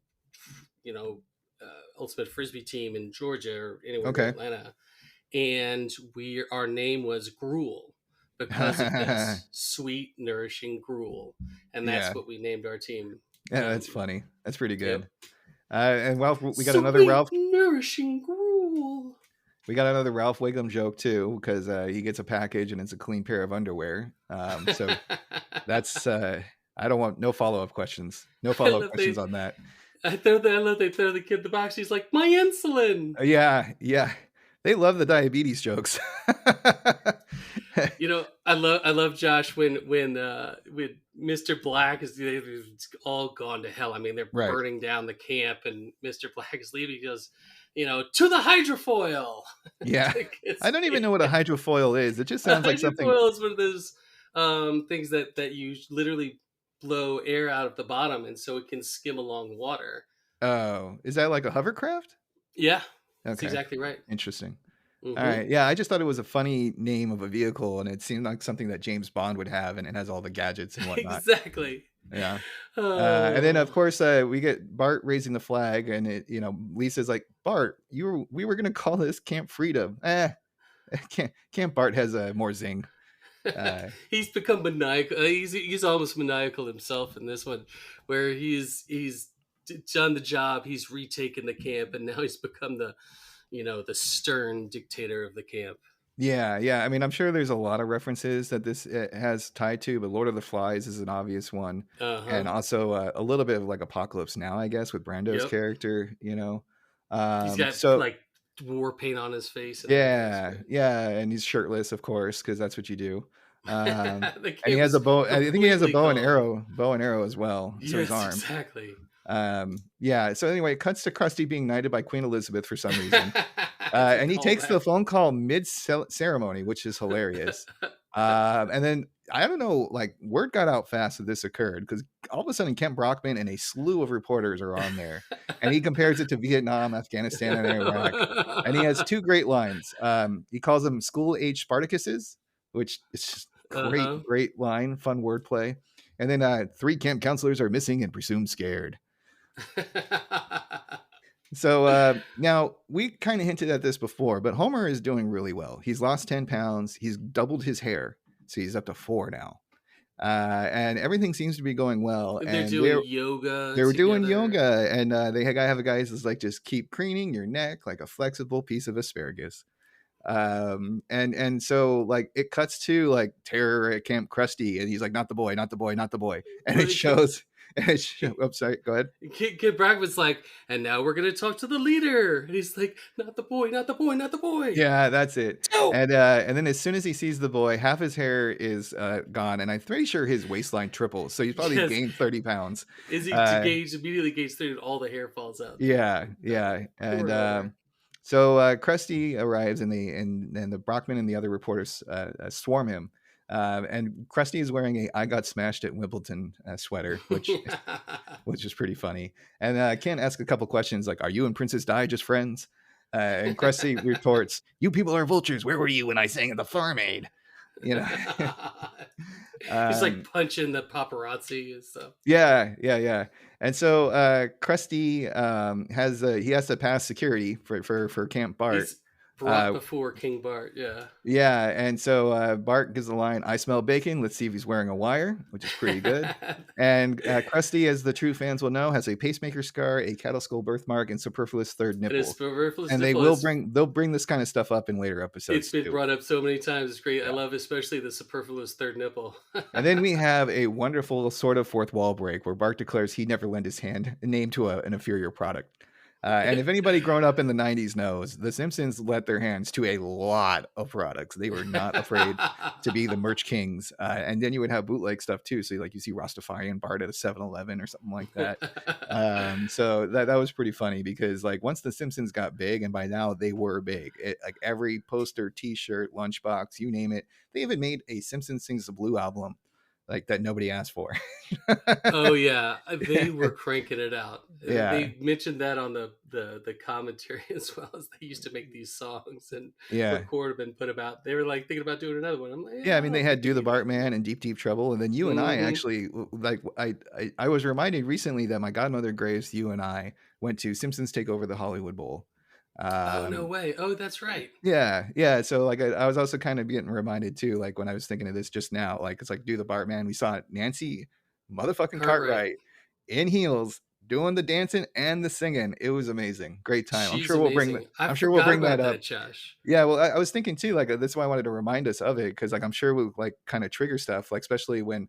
Ultimate Frisbee team in Georgia or anywhere in Atlanta, and our name was Gruel. Because of this sweet, nourishing gruel. And that's what we named our team. Yeah, that's funny. That's pretty good. Yep. And Ralph, we got sweet, another Ralph. Nourishing gruel. We got another Ralph Wiggum joke, too, because he gets a package and it's a clean pair of underwear. So that's, I don't want no follow-up questions. No follow-up questions on that. I love they throw the kid the box. He's like, my insulin. Yeah. They love the diabetes jokes. I love Josh when Mr. Black is all gone to hell. I mean, they're burning down the camp, and Mr. Black is leaving. He goes, to the hydrofoil. Yeah, I don't even know what a hydrofoil is. It just sounds like something. Hydrofoil is one of those things that you literally blow air out of the bottom, and so it can skim along water. Oh, is that like a hovercraft? Yeah, that's Okay, exactly right. interesting. All Mm-hmm. right, yeah, I just thought it was a funny name of a vehicle, and it seemed like something that James Bond would have, and it has all the gadgets and whatnot. Exactly. Yeah. And then of Oh. course we get Bart raising the flag, and Lisa's like, Bart, we were gonna call this Camp Freedom. Camp Bart has more zing. He's become maniacal. He's almost maniacal himself in this one, where he's done the job. He's retaken the camp, and now he's become the stern dictator of the camp. Yeah. I mean, I'm sure there's a lot of references that this has tied to, but Lord of the Flies is an obvious one, and also a little bit of like Apocalypse Now, I guess, with Brando's Yep. character. He's got So like war paint on his face. And yeah, and he's shirtless, of course, because that's what you do. The And he camp has is a bow. I think he has a completely bow and arrow as well. So his Yes, arm. exactly. Yeah. So anyway, it cuts to Krusty being knighted by Queen Elizabeth for some reason. It's a And he takes the callback. phone call mid ceremony, which is hilarious. And then I don't know, like word got out fast that this occurred because all of a sudden Kent Brockman and a slew of reporters are on there, and he compares it to Vietnam, Afghanistan, and Iraq. And he has two great lines. He calls them school-age Spartacuses, which is just great line, fun wordplay. And then 3 camp counselors are missing and presumed scared. So now we kind of hinted at this before, but Homer is doing really well. He's lost 10 pounds. He's doubled his hair. So he's up to 4 now. And everything seems to be going well. They're And doing yoga. They were doing together. yoga. And they have a guy who's like, just keep craning your neck like a flexible piece of asparagus. And so like it cuts to like terror at Kamp Krusty, and he's like, not the boy, not the boy, not the boy. And it shows. I'm sorry, go ahead. Kid Bragg like, and now we're gonna talk to the leader. And he's like, not the boy, not the boy, not the boy. Yeah, that's it. No. And then as soon as he sees the boy, half his hair is gone, and I'm pretty sure his waistline triples. So he's probably gained 30 pounds. Is he immediately gains 30 and all the hair falls out? Yeah. And so Krusty arrives, and the Brockman and the other reporters swarm him. And Krusty is wearing a "I got smashed at Wimbledon" sweater, which is pretty funny. And Ken asks a couple questions like, "Are you and Princess Di just friends?" And Krusty retorts, "You people are vultures. Where were you when I sang at the Farm Aid?" He's like punching the paparazzi and stuff. Yeah. And so Krusty has to pass security for Camp Bart. He's brought before King Bart. Yeah, and so Bart gives the line, "I smell bacon. Let's see if he's wearing a wire," which is pretty good. And Krusty, as the true fans will know, has a pacemaker scar, a cattle skull birthmark, and superfluous third nipple. And they'll bring this kind of stuff up in later episodes. It's been brought up so many times. It's great. Yeah. I love especially the superfluous third nipple. And then we have a wonderful sort of fourth wall break where Bart declares he never lent his name to an inferior product. And if anybody grown up in the 90s knows, The Simpsons let their hands to a lot of products. They were not afraid to be the merch kings. And then you would have bootleg stuff too. So like you see Rastafarian Bart at a 7-Eleven or something like that. So that was pretty funny because like once The Simpsons got big, and by now they were big, like every poster, t-shirt, lunchbox, you name it. They even made a Simpsons Sings the Blue album. Like that nobody asked for. Oh yeah, they were cranking it out. Yeah, they mentioned that on the commentary as well, as they used to make these songs and record them and put them out. They were like thinking about doing another one. I'm like, yeah, I mean they had Do the Bartman and Deep Deep Trouble, and then you and I actually like I was reminded recently that my godmother Graves, you and I went to Simpsons Take Over the Hollywood Bowl. Oh no way! Oh, that's right. Yeah. So like I was also kind of getting reminded too, like when I was thinking of this just now, like it's like Do the Bartman. We saw Nancy motherfucking Cartwright in heels doing the dancing and the singing. It was amazing, great time. I'm sure we'll bring that up, Josh. Yeah, well, I was thinking too, like that's why I wanted to remind us of it because like I'm sure we'll like kind of trigger stuff, like especially when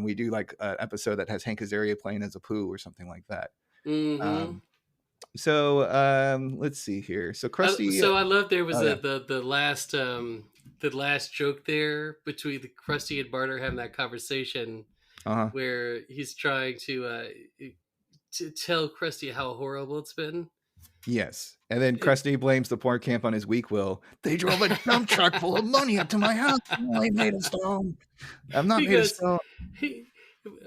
we do like an episode that has Hank Azaria playing as a Pooh or something like that. So let's see here. So Krusty. So I love there was the last joke there between the Krusty and Bart are having that conversation where he's trying to tell Krusty how horrible it's been, Yes. And then Krusty blames the poor camp on his weak will. They drove a dump truck full of money up to my house. I'm only made of stone. I'm not made of stone.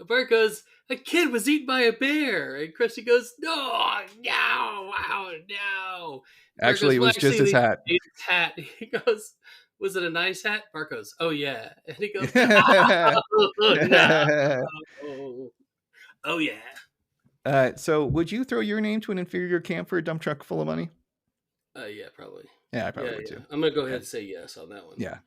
Bart goes, a kid was eaten by a bear. And Krusty goes, no. Actually, it was just his hat. His hat. He goes, was it a nice hat? Bart goes, oh, yeah. And he goes, oh, no. Oh, yeah. So would you throw your name to an inferior camp for a dump truck full of money? Yeah, probably. Yeah, I probably would too. I'm going to go ahead and say yes on that one. Yeah.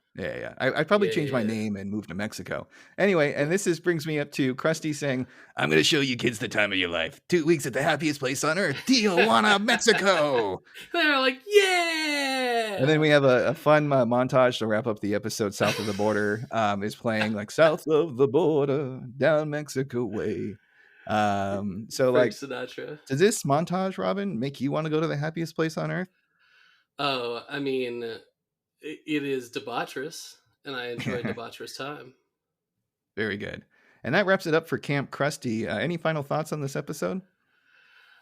I'd probably change my name and move to Mexico. Anyway, and this brings me up to Krusty saying, I'm going to show you kids the time of your life. 2 weeks at the happiest place on earth, Tijuana, Mexico. They're like, yeah. And then we have a fun montage to wrap up the episode. South of the Border is playing like south of the border, down Mexico way. So Frank like Sinatra. Does this montage, Robin, make you want to go to the happiest place on earth? Oh, I mean, it is debaucherous, and I enjoy debaucherous time. Very good. And that wraps it up for Kamp Krusty. Any final thoughts on this episode?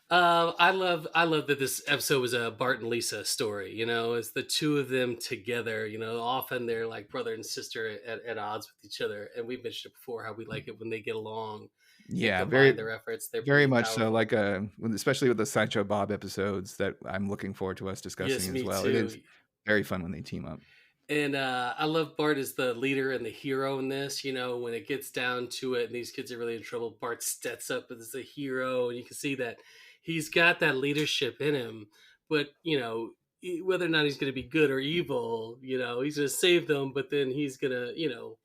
I love that this episode was a Bart and Lisa story. You know, it's the two of them together. You know, often they're like brother and sister at odds with each other, and we've mentioned it before how we like it when they get along. Yeah, their efforts. They're very much so. Like especially with the Sideshow Bob episodes that I'm looking forward to us discussing as well. Too. It is very fun when they team up. And I love Bart as the leader and the hero in this. You know, when it gets down to it and these kids are really in trouble, Bart steps up as the hero, and you can see that he's got that leadership in him. But, you know, whether or not he's going to be good or evil, you know, he's going to save them, but then he's going to, you know,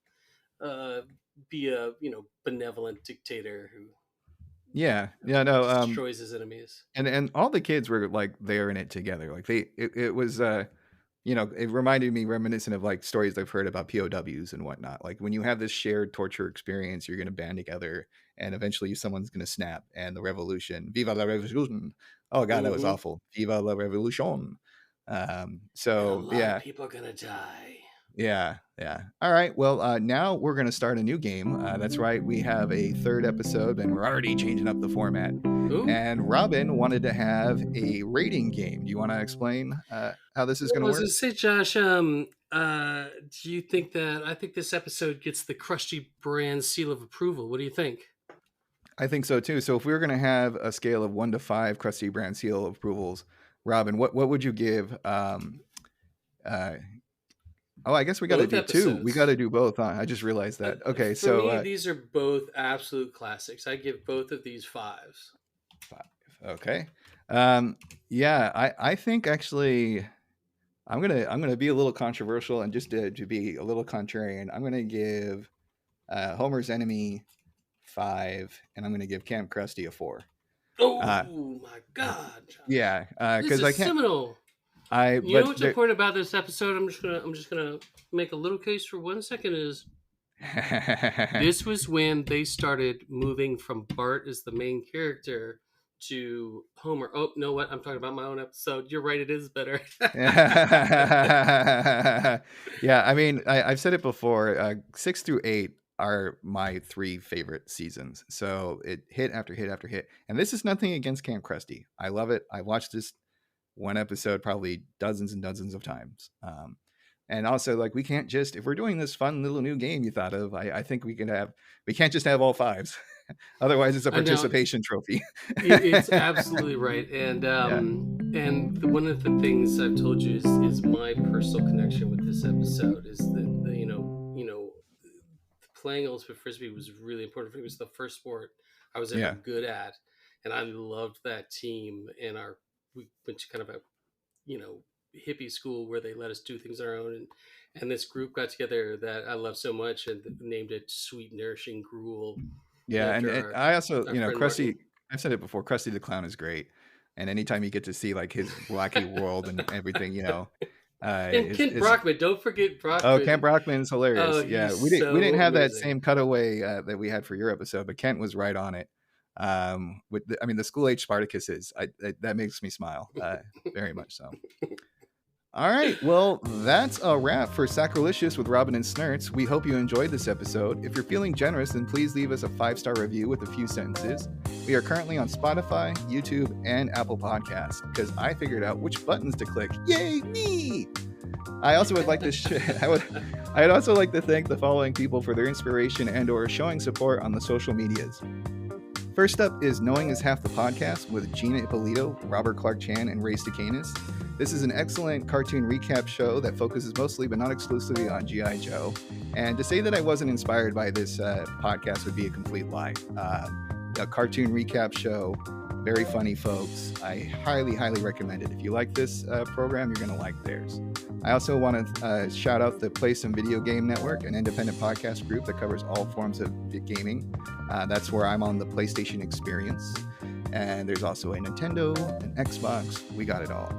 be a, you know, benevolent dictator who destroys his enemies. And all the kids were like there in it together. Like it was you know, it reminded me reminiscent of like stories I've heard about POWs and whatnot. Like when you have this shared torture experience, you're going to band together and eventually someone's going to snap and the revolution. Viva la revolution. Oh God, that was awful. Viva la revolution. So a lot of people are going to die. Yeah. All right. Well, now we're going to start a new game. That's right. We have a third episode and we're already changing up the format. Ooh. And Robin wanted to have a rating game. Do you want to explain how this is going to work? I was going to say, Josh, do you think that, I think this episode gets the Krusty brand seal of approval. What do you think? I think so too. So if we were going to have a scale of 1 to 5 Krusty brand seal of approvals, Robin, what would you give? I guess we got to do episodes. 2. We got to do both. Huh? I just realized that. Okay, for so me, these are both absolute classics. I give both of these 5s. 5. Okay. Yeah, I think actually, I'm gonna be a little controversial and just to be a little contrarian. I'm gonna give Homer's Enemy 5, and I'm gonna give Kamp Krusty a 4. Oh my God! Josh. Yeah, because I can't. Seminal. You know what's important about this episode? I'm just gonna make a little case for 1 second. Is this was when they started moving from Bart as the main character to Homer. Oh, know what? I'm talking about my own episode. You're right. It is better. Yeah, I mean, I've said it before. 6 through 8 are my 3 favorite seasons. So it hit after hit after hit. And this is nothing against Kamp Krusty. I love it. I watched this one episode probably dozens and dozens of times. And also, like, we can't just, if we're doing this fun little new game you thought of, I think we can't just have all 5s. Otherwise it's a participation trophy. It's absolutely right. And and one of the things I've told you is my personal connection with this episode is that you know playing Ultimate Frisbee was really important for me. It was the first sport I was ever good at, and I loved that team. And we went to kind of a hippie school where they let us do things on our own, and this group got together that I love so much and named it Sweet Nourishing Gruel. Yeah, and I also, Krusty, I've said it before, Krusty the Clown is great. And anytime you get to see like his wacky world and everything, and Kent Brockman, don't forget Brockman. Oh, Kent Brockman is hilarious. Oh, yeah, we didn't have that same cutaway that we had for your episode, but Kent was right on it. The school age Spartacuses, that makes me smile very much so. All right, well, that's a wrap for Sacrilicious with Robin and Snerts. We hope you enjoyed this episode. If you're feeling generous, then please leave us a 5-star review with a few sentences. We are currently on Spotify, YouTube, and Apple Podcasts because I figured out which buttons to click. Yay, me! I also would like to I'd also like to thank the following people for their inspiration and/or showing support on the social medias. First up is Knowing is Half the Podcast with Gina Ippolito, Robert Clark Chan, and Ray Stacanis. This is an excellent cartoon recap show that focuses mostly but not exclusively on G.I. Joe. And to say that I wasn't inspired by this podcast would be a complete lie. A cartoon recap show, very funny folks. I highly, highly recommend it. If you like this program, you're going to like theirs. I also want to shout out the Play Some Video Game Network, an independent podcast group that covers all forms of gaming. That's where I'm on the PlayStation Experience. And there's also a Nintendo, an Xbox. We got it all.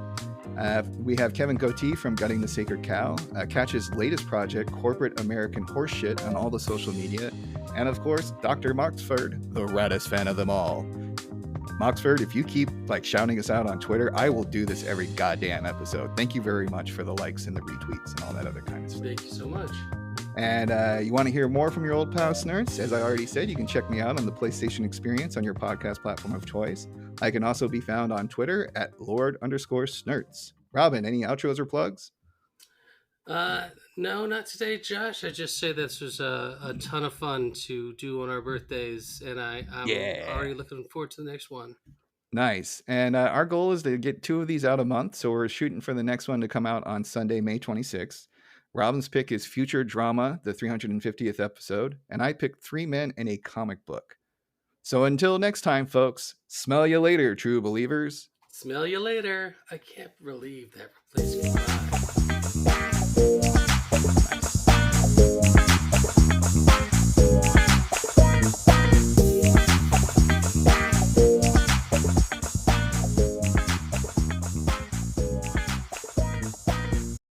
We have Kevin Cote from Gutting the Sacred Cow. Catch his latest project, Corporate American Horseshit, on all the social media. And of course, Dr. Moxford, the raddest fan of them all. Moxford, if you keep shouting us out on Twitter, I will do this every goddamn episode. Thank you very much for the likes and the retweets and all that other kind of stuff. Thank you so much. And you want to hear more from your old pal Snerts? As I already said, you can check me out on the PlayStation Experience on your podcast platform of choice. I can also be found on Twitter at Lord_Snerts. Robin, any outros or plugs? No, not today, Josh. I just say this was a ton of fun to do on our birthdays, and I'm already looking forward to the next one. Nice. And our goal is to get 2 of these out a month, so we're shooting for the next one to come out on Sunday, May 26th. Robin's pick is Future Drama, the 350th episode, and I picked 3 Men and a Comic Book. So until next time, folks, smell you later, true believers. Smell you later. I can't believe that replacement.